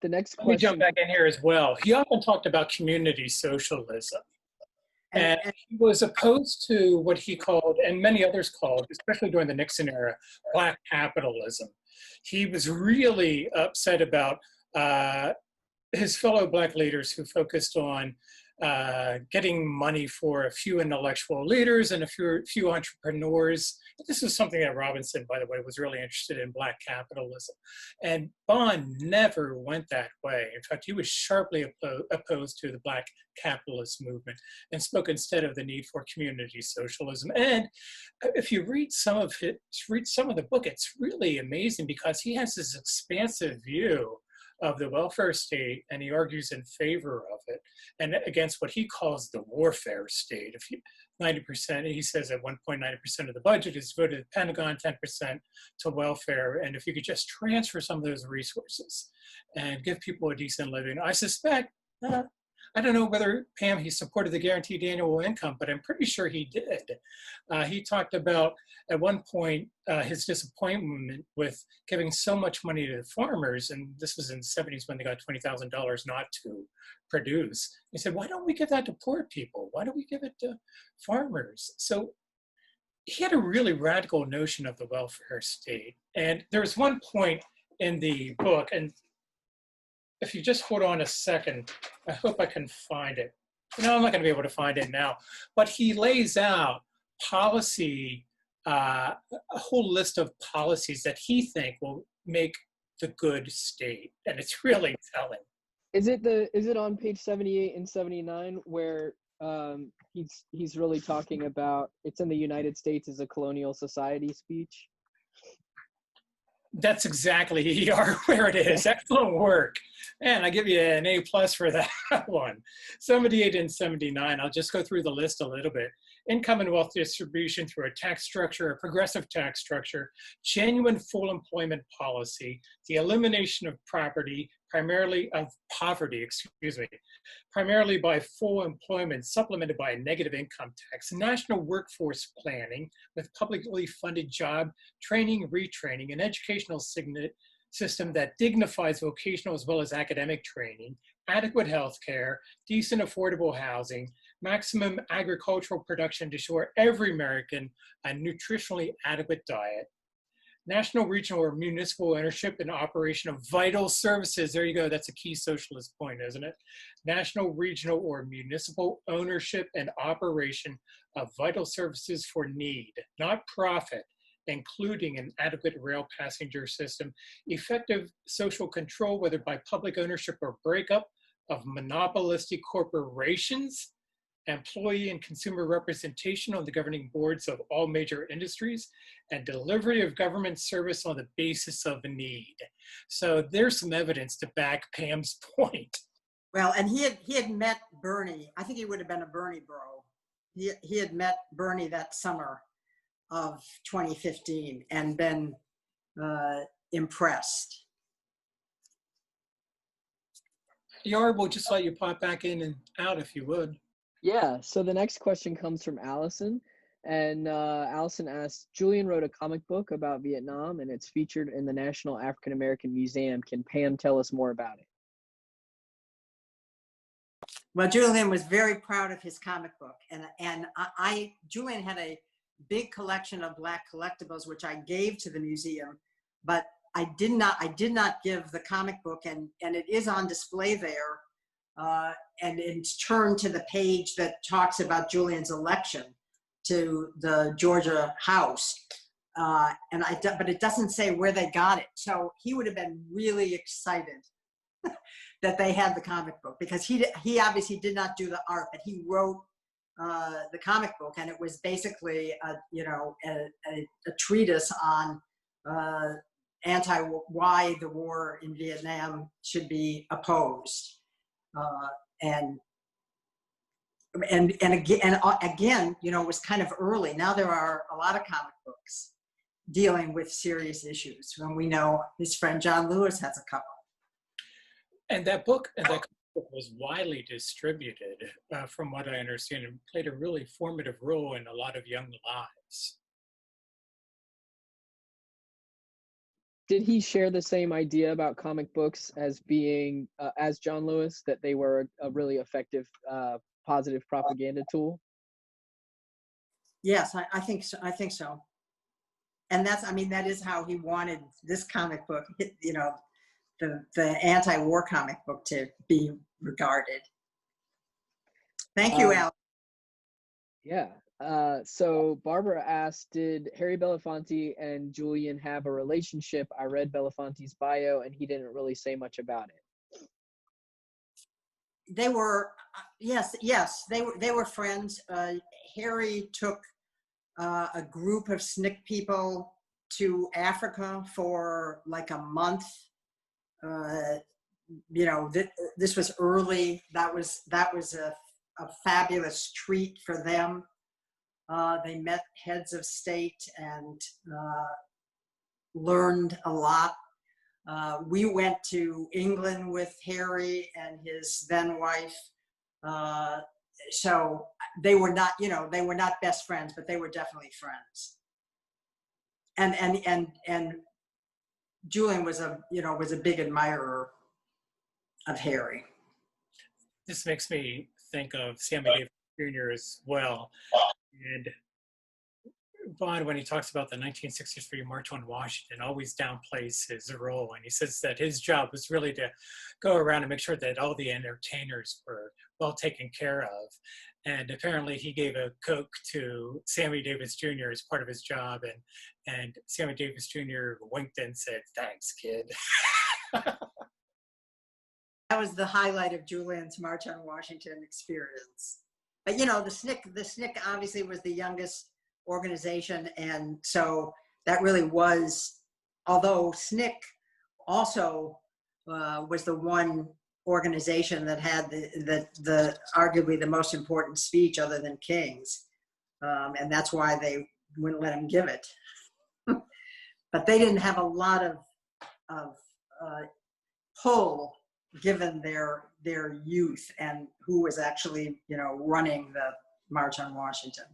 The next question. Let me jump back in here as well. He often talked about community socialism. And he was opposed to what he called, and many others called, especially during the Nixon era, Black capitalism. He was really upset about his fellow Black leaders who focused on getting money for a few intellectual leaders and a few entrepreneurs. This is something that Robinson, by the way, was really interested in, Black capitalism. And Bond never went that way. In fact, he was sharply opposed to the Black capitalist movement and spoke instead of the need for community socialism. And if you read some of the book, it's really amazing because he has this expansive view of the welfare state, and he argues in favor of it and against what he calls the warfare state. If 90%, he says at 1.9% of the budget is devoted to the Pentagon, 10% to welfare, and if you could just transfer some of those resources and give people a decent living, I suspect I don't know whether, Pam, he supported the guaranteed annual income, but I'm pretty sure he did. He talked about, at one point, his disappointment with giving so much money to the farmers, and this was in the 70s when they got $20,000 not to produce. He said, why don't we give that to poor people? Why don't we give it to farmers? So he had a really radical notion of the welfare state. And there was one point in the book, and if you just hold on a second, I hope I can find it. No, I'm not going to be able to find it now. But he lays out policy, a whole list of policies that he thinks will make the good state, and it's really telling. Is it on page 78 and 79 where he's really talking about, it's in the United States as a colonial society speech? That's exactly where it is. Excellent work. And I give you an A+ for that one. 78 and 79, I'll just go through the list a little bit. Income and wealth distribution through a tax structure, a progressive tax structure, genuine full employment policy, the elimination of poverty, primarily by full employment supplemented by a negative income tax, national workforce planning with publicly funded job training, retraining, an educational system that dignifies vocational as well as academic training, adequate health care, decent affordable housing, maximum agricultural production to assure every American a nutritionally adequate diet, national, regional, or municipal ownership and operation of vital services. There you go, that's a key socialist point, isn't it? National, regional, or municipal ownership and operation of vital services for need, not profit, including an adequate rail passenger system, effective social control, whether by public ownership or breakup of monopolistic corporations, employee and consumer representation on the governing boards of all major industries, and delivery of government service on the basis of need. So there's some evidence to back Pam's point. Well, and he had met Bernie. I think he would have been a Bernie bro. He had met Bernie that summer of 2015 and been impressed. Yar, we'll just let you pop back in and out if you would. Yeah, so the next question comes from Allison, and Allison asks, Julian wrote a comic book about Vietnam and it's featured in the National African American Museum. Can Pam tell us more about it? Well, Julian was very proud of his comic book, and Julian had a big collection of Black collectibles, which I gave to the museum, but I did not give the comic book, and it is on display there. And it's turned to the page that talks about Julian's election to the Georgia House. But it doesn't say where they got it. So he would have been really excited that they had the comic book, because he obviously did not do the art, but he wrote the comic book, and it was basically a treatise on why the war in Vietnam should be opposed. And again, it was kind of early. Now there are a lot of comic books dealing with serious issues, and we know his friend John Lewis has a couple. And that book was widely distributed, from what I understand, and played a really formative role in a lot of young lives. Did he share the same idea about comic books as being, as John Lewis, that they were a really effective, positive propaganda tool? Yes, I think so. I think so. And that is how he wanted this comic book, the anti-war comic book, to be regarded. Thank you, Al. Yeah. So Barbara asked, did Harry Belafonte and Julian have a relationship? I read Belafonte's bio and he didn't really say much about it. They were, yes, they were friends. Harry took a group of SNCC people to Africa for like a month. This was early. That was a fabulous treat for them. They met heads of state and learned a lot. We went to England with Harry and his then wife So they were not, they were not best friends, but they were definitely friends. And Julian was a big admirer of Harry. This makes me think of Sammy Davis Jr. as well. And Bond, when he talks about the 1963 March on Washington, always downplays his role. And he says that his job was really to go around and make sure that all the entertainers were well taken care of. And apparently he gave a Coke to Sammy Davis Jr. as part of his job. And Sammy Davis Jr. winked and said, "Thanks, kid." That was the highlight of Julian's March on Washington experience. But the SNCC obviously was the youngest organization, and so that really was, although SNCC also was the one organization that had the arguably the most important speech other than King's, and that's why they wouldn't let him give it. But they didn't have a lot of pull given their youth and who was actually running the March on Washington.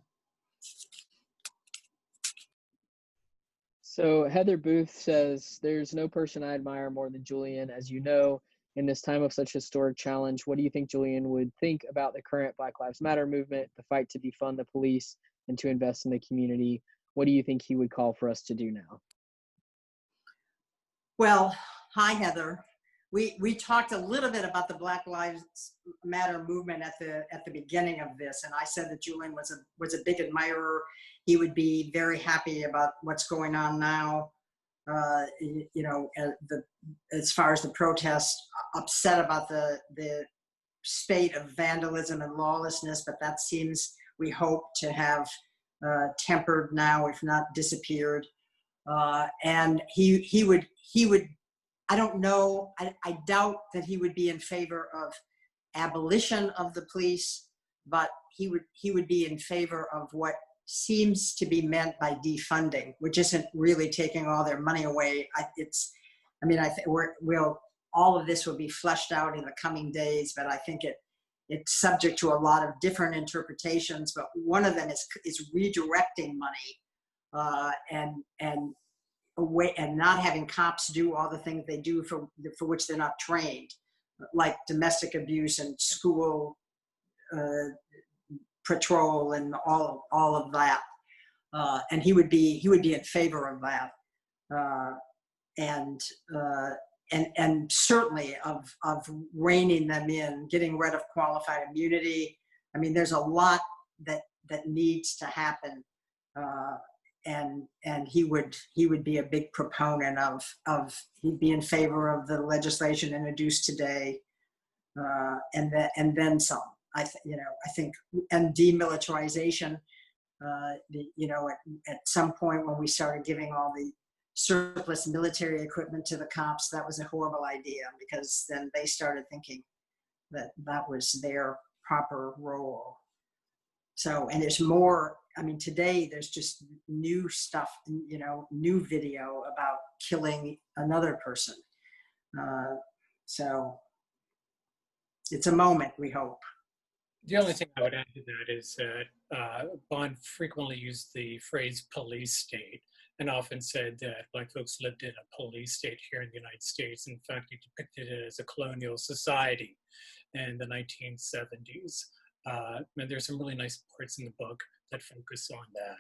So Heather Booth says, "There's no person I admire more than Julian. As you know, in this time of such historic challenge, what do you think Julian would think about the current Black Lives Matter movement, the fight to defund the police and to invest in the community? What do you think he would call for us to do now?" Well, hi, Heather. We talked a little bit about the Black Lives Matter movement at the beginning of this, and I said that Julian was a big admirer. He would be very happy about what's going on now. As far as the protests, upset about the spate of vandalism and lawlessness, but that seems, we hope, to have tempered now, if not disappeared. And he would. I don't know. I doubt that he would be in favor of abolition of the police, but he would be in favor of what seems to be meant by defunding, which isn't really taking all their money away. I think all of this will be fleshed out in the coming days, but I think it's subject to a lot of different interpretations. But one of them is redirecting money and away, and not having cops do all the things they do for which they're not trained, like domestic abuse and school patrol and all of that. And he would be in favor of that, and certainly of reining them in, getting rid of qualified immunity. I mean, there's a lot that needs to happen. And he would be a big proponent of he'd be in favor of the legislation introduced today, and then some. I think, and demilitarization. At some point when we started giving all the surplus military equipment to the cops, that was a horrible idea, because then they started thinking that was their proper role. So, and there's more. I mean, today there's just new stuff, new video about killing another person. So it's a moment, we hope. The only thing I would add to that is that Bond frequently used the phrase police state, and often said that Black folks lived in a police state here in the United States. In fact, he depicted it as a colonial society in the 1970s. And there's some really nice parts in the book that focus on that.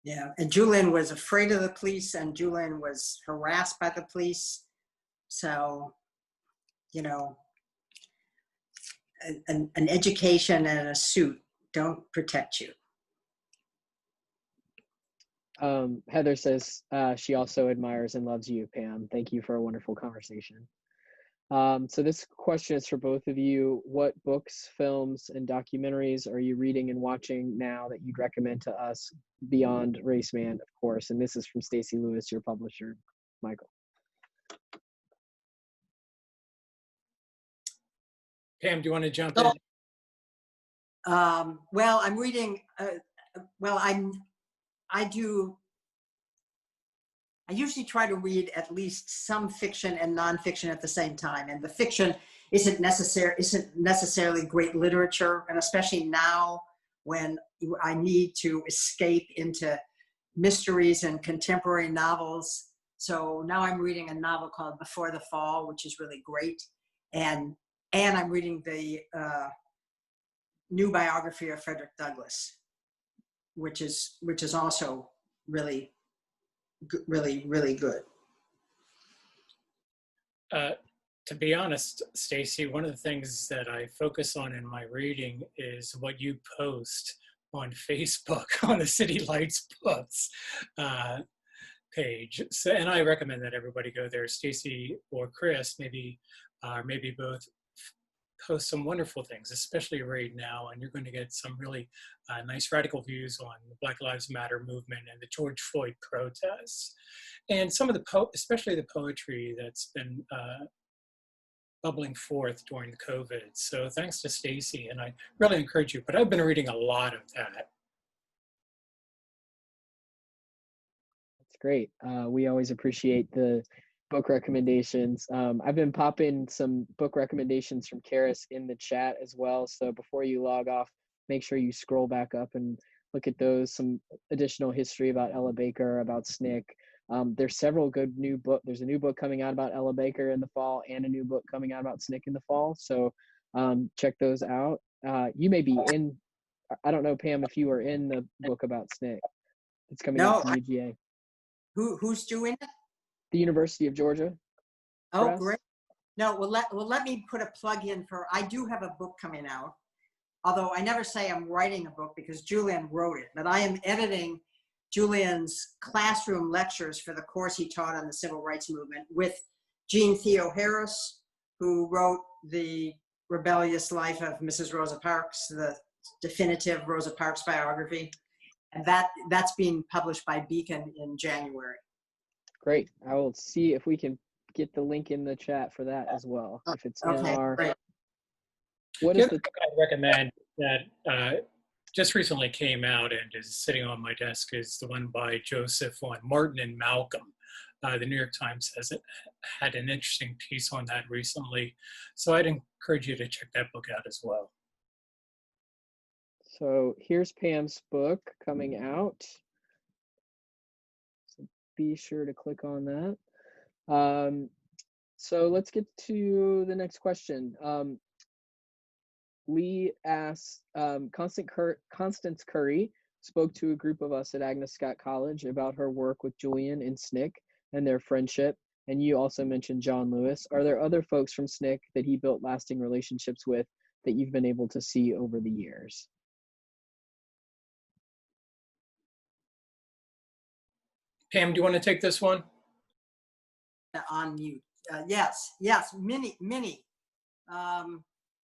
Yeah, and Julian was afraid of the police, and Julian was harassed by the police. So, an education and a suit don't protect you. Heather says she also admires and loves you, Pam. Thank you for a wonderful conversation. So this question is for both of you. What books, films, and documentaries are you reading and watching now that you'd recommend to us beyond Race Man, of course? And this is from Stacey Lewis, your publisher. Michael. Pam, do you want to jump in? Well, I'm reading, I do I usually try to read at least some fiction and nonfiction at the same time. And the fiction isn't necessarily great literature, and especially now when I need to escape into mysteries and contemporary novels. So now I'm reading a novel called Before the Fall, which is really great. And I'm reading the new biography of Frederick Douglass, which is also really good. To be honest, Stacy, one of the things that I focus on in my reading is what you post on Facebook on the City Lights Books page. So, and I recommend that everybody go there. Stacy or Chris, maybe both, post some wonderful things, especially right now, and you're going to get some really nice radical views on the Black Lives Matter movement and the George Floyd protests, and some of the especially the poetry that's been bubbling forth during the COVID. So thanks to Stacy, and I really encourage you, but I've been reading a lot of that. That's great. We always appreciate the book recommendations. I've been popping some book recommendations from Charis in the chat as well. So before you log off, make sure you scroll back up and look at those, some additional history about Ella Baker, about SNCC. There's several good new books. There's a new book coming out about Ella Baker in the fall and a new book coming out about SNCC in the fall. So check those out. You may be in, I don't know, Pam, if you are in the book about SNCC. It's coming out from UGA. Who's doing it? The University of Georgia. Oh, Press. Great. No, let me put a plug in for, I do have a book coming out, although I never say I'm writing a book because Julian wrote it, but I am editing Julian's classroom lectures for the course he taught on the civil rights movement with Jean Theo Harris, who wrote The Rebellious Life of Mrs. Rosa Parks, the definitive Rosa Parks biography. And that's being published by Beacon in January. Great. I will see if we can get the link in the chat for that as well. If it's in our. Great. What is the? I recommend that just recently came out and is sitting on my desk is the one by Joseph on Martin and Malcolm. The New York Times has had an interesting piece on that recently. So I'd encourage you to check that book out as well. So here's Pam's book coming out. So be sure to click on that. So let's get to the next question. Lee asks, Constance Curry spoke to a group of us at Agnes Scott College about her work with Julian in SNCC and their friendship. And you also mentioned John Lewis. Are there other folks from SNCC that he built lasting relationships with that you've been able to see over the years? Pam, do you want to take this one? On mute. Yes, many.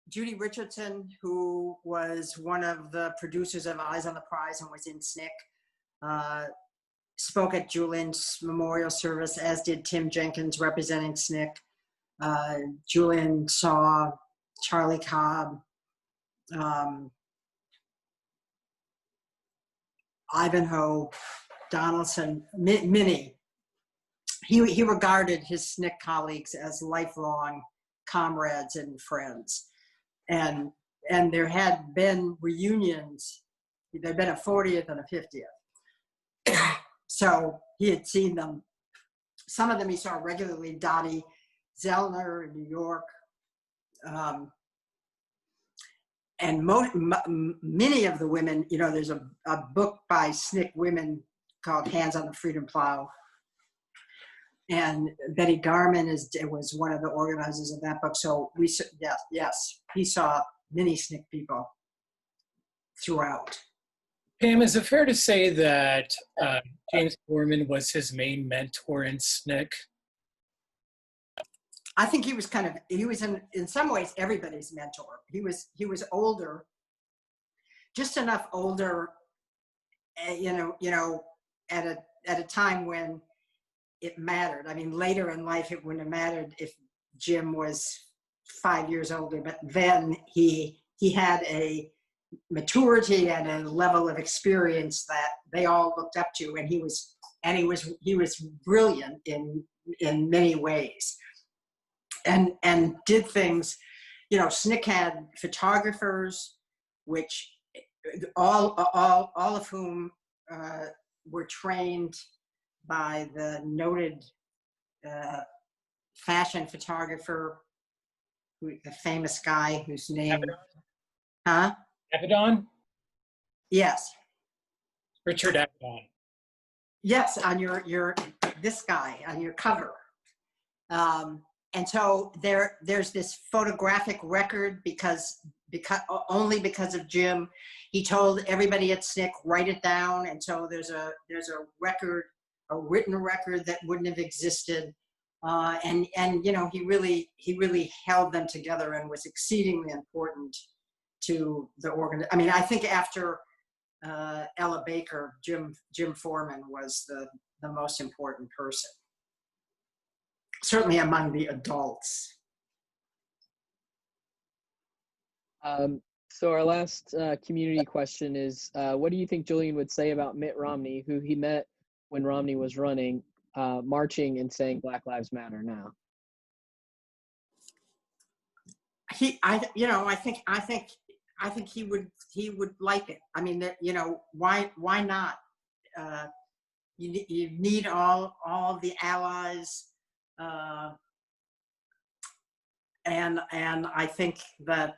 Judy Richardson, who was one of the producers of Eyes on the Prize and was in SNCC, spoke at Julian's memorial service, as did Tim Jenkins representing SNCC. Julian saw Charlie Cobb, Ivanhoe, Donaldson, many. He regarded his SNCC colleagues as lifelong comrades and friends. And there had been reunions. There'd been a 40th and a 50th. So he had seen them. Some of them he saw regularly, Dottie Zellner in New York. And many of the women, there's a book by SNCC women called Hands on the Freedom Plow. And Betty Garman was one of the organizers of that book. So yes, he saw many SNCC people throughout. Pam, is it fair to say that James Gorman was his main mentor in SNCC? I think he was in some ways everybody's mentor. He was older, just enough older, at a time when it mattered. I mean, later in life, it wouldn't have mattered if Jim was 5 years older, but then he had a maturity and a level of experience that they all looked up to, and he was and he was brilliant in many ways, and did things. You know, SNCC had photographers, which all of whom were trained by the noted fashion photographer, a famous guy whose name, Avedon? Yes. Richard Avedon. Yes, on your this guy on your cover. And so there's this photographic record because only because of Jim. He told everybody at SNCC, write it down, and so there's a record, a written record that wouldn't have existed. And you know, he really held them together and was exceedingly important to the organ. I mean, I think after Ella Baker, Jim Foreman was the most important person, certainly among the adults. So our last community question is, what do you think Julian would say about Mitt Romney, who he met when Romney was running, marching and saying Black Lives Matter now? I think he would like it. I mean, you know, why not? You need all the allies, and I think that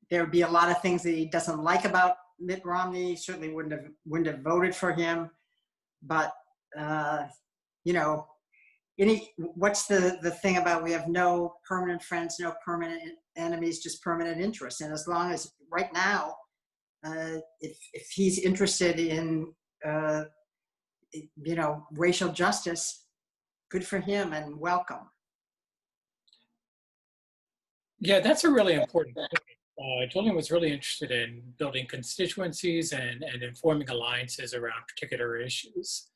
there'd be a lot of things that he doesn't like about Mitt Romney. He certainly wouldn't have voted for him, but you know, what's the thing about we have no permanent friends, no permanent enemies, just permanent interests. And as long as right now, if he's interested in you know, racial justice, good for him and welcome. Yeah, that's a really important point. Julian was really interested in building constituencies and forming alliances around particular issues.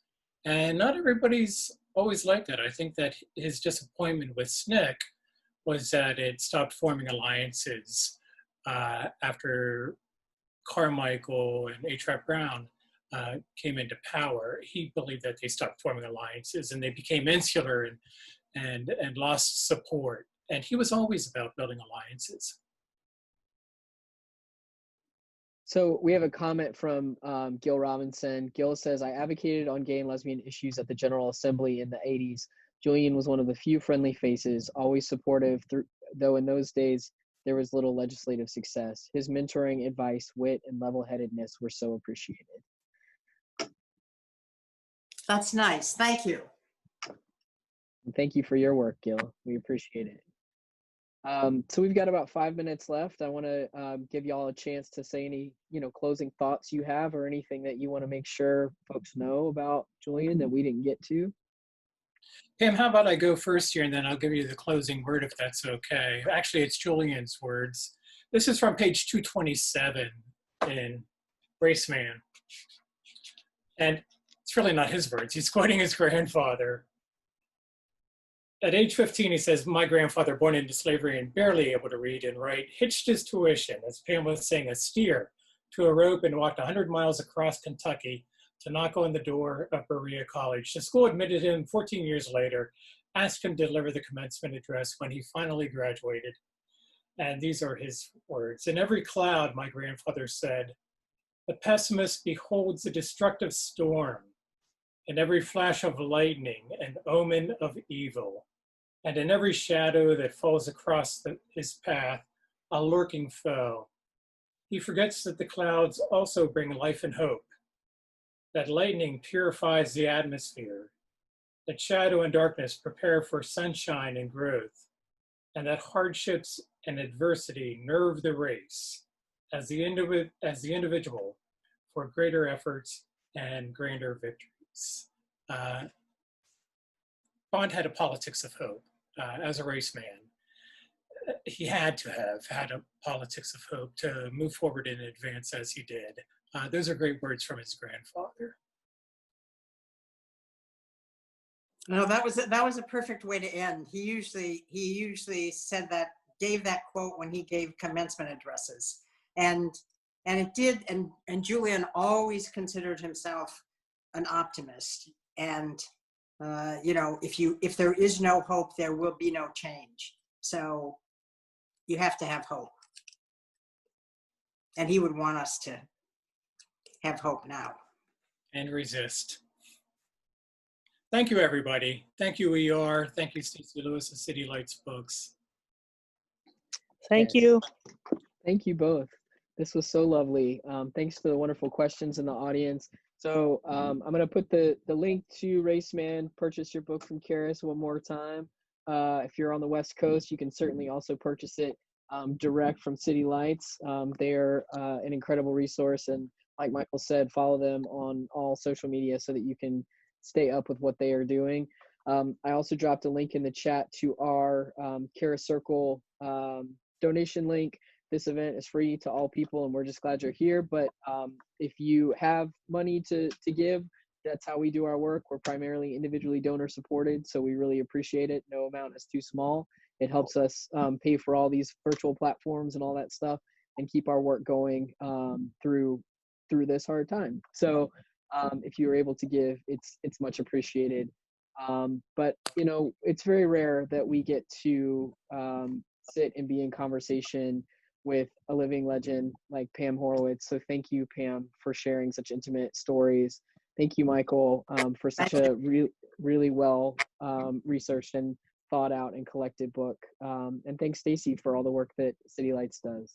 And not everybody's always like that. I think that his disappointment with SNCC was that it stopped forming alliances after Carmichael and A.Trap Brown came into power. He believed that they stopped forming alliances and they became insular and lost support. And he was always about building alliances. So we have a comment from Gil Robinson. Gil says, I advocated on gay and lesbian issues at the General Assembly in the 80s. Julian was one of the few friendly faces, always supportive, though in those days there was little legislative success. His mentoring, advice, wit, and level-headedness were so appreciated. That's nice. Thank you. And thank you for your work, Gil. We appreciate it. So we've got about 5 minutes left. I want to give y'all a chance to say any, closing thoughts you have or anything that you want to make sure folks know about Julian that we didn't get to. Pam, how about I go first here and then I'll give you the closing word if that's okay. Actually, it's Julian's words. This is from page 227 in Raceman. And it's really not his words. He's quoting his grandfather. At age 15, he says, my grandfather, born into slavery and barely able to read and write, hitched his tuition, as Pam was saying, a steer, to a rope and walked 100 miles across Kentucky to knock on the door of Berea College. The school admitted him 14 years later, asked him to deliver the commencement address when he finally graduated. And these are his words. In every cloud, my grandfather said, the pessimist beholds a destructive storm. In every flash of lightning, an omen of evil. And in every shadow that falls across his path, a lurking foe. He forgets that the clouds also bring life and hope, that lightning purifies the atmosphere, that shadow and darkness prepare for sunshine and growth, and that hardships and adversity nerve the race as the individual for greater efforts and grander victories. Bond had a politics of hope. As a race man, he had to have had a politics of hope to move forward and advance as he did. Those are great words from his grandfather. No, that was a perfect way to end. He usually said that, gave that quote when he gave commencement addresses, and it did. And Julian always considered himself an optimist. And, you know, if there is no hope, there will be no change. So you have to have hope. And he would want us to have hope now. And resist. Thank you, everybody. Thank you, ER. Thank you, Stacey Lewis of City Lights Books. Thank Yes. you. Thank you both. This was so lovely. Thanks for the wonderful questions in the audience. So I'm going to put the link to Race Man, purchase your book from Charis one more time. If you're on the West Coast, you can certainly also purchase it direct from City Lights. They're an incredible resource. And like Michael said, follow them on all social media so that you can stay up with what they are doing. I also dropped a link in the chat to our Charis Circle donation link. This event is free to all people, and we're just glad you're here. But if you have money to give, that's how we do our work. We're primarily individually donor supported, so we really appreciate it. No amount is too small. It helps us pay for all these virtual platforms and all that stuff, and keep our work going through this hard time. So if you were able to give, it's much appreciated. But you know, it's very rare that we get to sit and be in conversation with a living legend like Pam Horowitz. So thank you, Pam, for sharing such intimate stories. Thank you, Michael, for such a really well researched and thought out and collected book. And thanks, Stacey, for all the work that City Lights does.